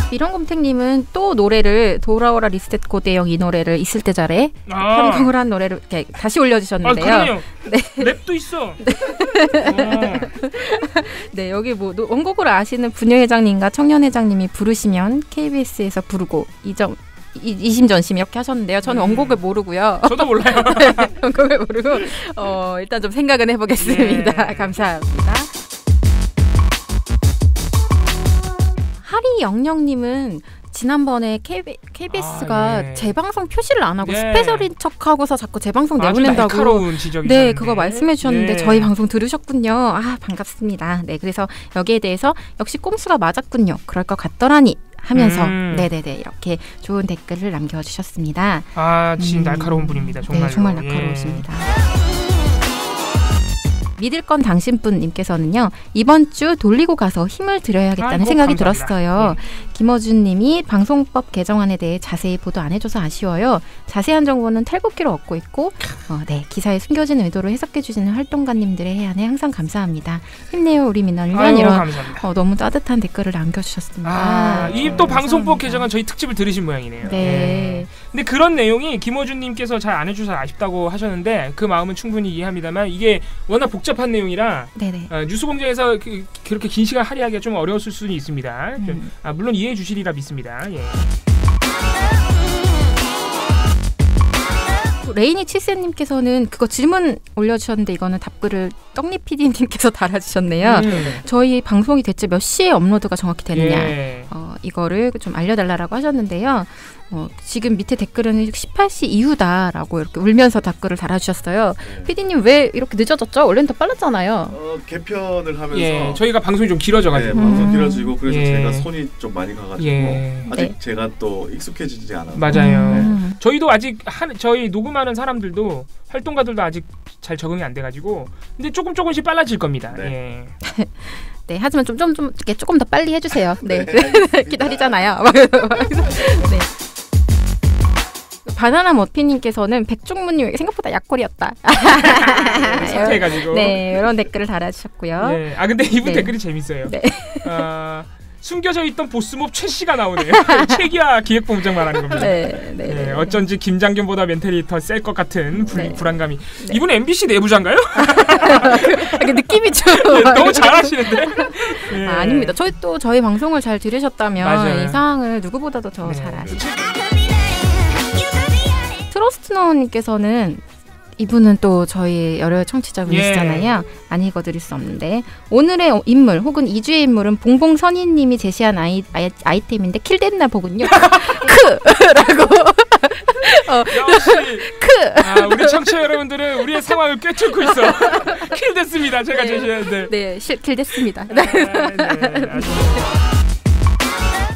미련곰탱님은 또 노래를 돌아오라 리스트 고대영 이 노래를 있을 때 잘해 편곡을 한 노래를 이렇게 다시 올려주셨는데요. 그러네요. 네. 랩도 있어. 네, 여기 뭐 원곡을 아시는 분녀회장님과 청년회장님이 부르시면 KBS에서 부르고 이심전심 이렇게 하셨는데요. 저는 원곡을 모르고요. 저도 몰라요. 원곡을 모르고 일단 좀 생각은 해보겠습니다. 감사합니다. 하리영영님은 지난번에 KBS가 재방송 표시를 안 하고 스페셜인 척하고서 자꾸 재방송 내보낸다고 날카로운 지적이셨는데 그거 말씀해 주셨는데 저희 방송 들으셨군요. 반갑습니다. 네, 그래서 여기에 대해서 역시 꼼수가 맞았군요. 그럴 것 같더라니 하면서 네네네 이렇게 좋은 댓글을 남겨주셨습니다. 진짜 날카로운 분입니다. 정말로. 네, 정말 날카로우십니다. 믿을 건 당신분님께서는요. 이번 주 돌리고 가서 힘을 드려야겠다는 생각이 들었어요. 김어준 님이 방송법 개정안에 대해 자세히 보도 안 해줘서 아쉬워요. 자세한 정보는 탈곡기로 얻고 있고 기사에 숨겨진 의도로 해석해 주시는 활동가님들의 해안에 항상 감사합니다. 힘내요 우리 민원련 이런 너무 따뜻한 댓글을 남겨주셨습니다. 이 또 방송법 개정안 저희 특집을 들으신 모양이네요. 네. 근데 그런 내용이 김어준 님께서 잘 안 해주셔서 아쉽다고 하셨는데 그 마음은 충분히 이해합니다만 이게 워낙 복잡한 내용이라 뉴스공장에서 그렇게 긴 시간 할애하기가 좀 어려웠을 수는 있습니다. 물론 이해해 주시리라 믿습니다. 레이니 칠세님께서는 그거 질문 올려주셨는데 이거는 답글을 떡잎 PD님께서 달아주셨네요. 저희 방송이 대체 몇 시에 업로드가 정확히 되느냐 이거를 좀 알려달라고 하셨는데요. 지금 밑에 댓글은 18시 이후다라고 이렇게 울면서 댓글을 달아주셨어요. PD님 왜 이렇게 늦어졌죠? 원래는 더 빨랐잖아요. 개편을 하면서 저희가 방송이 좀 길어져가지고 방송 길어지고 그래서 제가 손이 좀 많이 가가지고 아직 제가 또 익숙해지지 않아서 맞아요. 저희도 아직 저희 녹음하는 사람들도 활동가들도 아직 잘 적응이 안 돼가지고 근데 조금씩 빨라질 겁니다. 네, 하지만 좀 이렇게 조금 더 빨리 해주세요. 네, 기다리잖아요. 네. 바나나 머피님께서는 백종문님 생각보다 약골이었다. 사퇴해가지고. 네, 이런 댓글을 달아주셨고요. 근데 이분 댓글이 재밌어요. 숨겨져 있던 보스몹 최 씨가 나오네요. 최기아 기획본부장 말하는 겁니다. 네, 어쩐지 김장균보다 멘탈이 더 셀 것 같은 불안감이. 이분은 MBC 내부자인가요? 느낌이 좀 너무 잘하시는데. 아닙니다. 저희 방송을 잘 들으셨다면 맞아요. 이 상황을 누구보다도 더 잘 아시죠. 트러스트너님께서는 이분은 또 저희 열혈 청취자분이시잖아요. 안 읽어드릴 수 없는데 오늘의 인물 혹은 2주의 인물은 봉봉선희님이 제시한 아이템인데 킬됐나 보군요. 크라고. 역시 우리 청취자 여러분들은 우리의 상황을 꿰뚫고 있어. 킬됐습니다. 제가 제시했는데. 네, 킬됐습니다.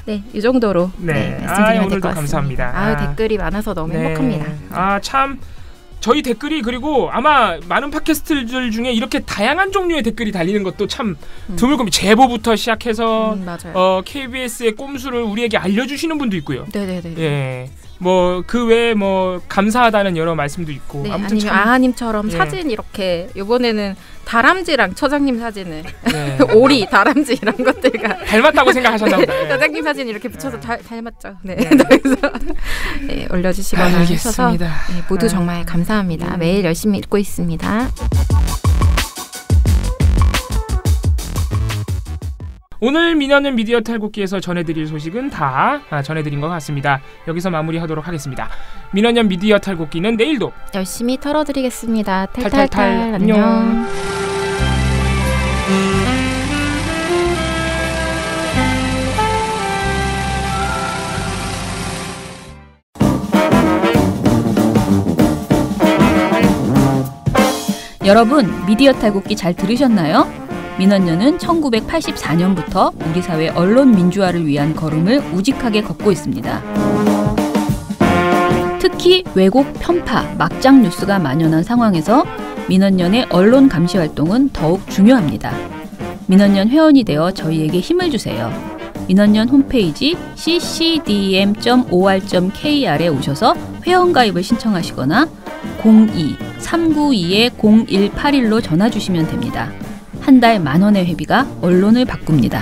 네, 이 정도로 말씀드리면 될 것 같습니다. 감사합니다. 댓글이 많아서 너무 행복합니다. 참. 저희 댓글이 그리고 아마 많은 팟캐스트들 중에 이렇게 다양한 종류의 댓글이 달리는 것도 참 드물 겁니다. 제보부터 시작해서 KBS의 꼼수를 우리에게 알려주시는 분도 있고요. 네네네. 예. 뭐 그 외에 뭐 감사하다는 여러 말씀도 있고. 네, 아니면 아하님처럼 사진 이렇게 이번에는 다람쥐랑 처장님 사진을 오리, 다람쥐 이런 것들과 닮았다고 생각하셨나 보다. 처장님 사진 이렇게 붙여서 닮았죠. 그래서 올려주시거나 하셔서 모두 정말 감사합니다. 매일 열심히 읽고 있습니다. 오늘 민현은 미디어 탈곡기에서 전해드릴 소식은 다 전해드린 것 같습니다. 여기서 마무리하도록 하겠습니다. 민현연 미디어 탈곡기는 내일도 열심히 털어드리겠습니다. 탈탈탈 안녕. 여러분 미디어 탈곡기 잘 들으셨나요? 민원연은 1984년부터 우리 사회 언론 민주화를 위한 걸음을 우직하게 걷고 있습니다. 특히 왜곡, 편파, 막장 뉴스가 만연한 상황에서 민원연의 언론 감시 활동은 더욱 중요합니다. 민원연 회원이 되어 저희에게 힘을 주세요. 민원연 홈페이지 ccdm.or.kr에 오셔서 회원가입을 신청하시거나 02-392-0181로 전화 주시면 됩니다. 한 달 10,000원의 회비가 언론을 바꿉니다.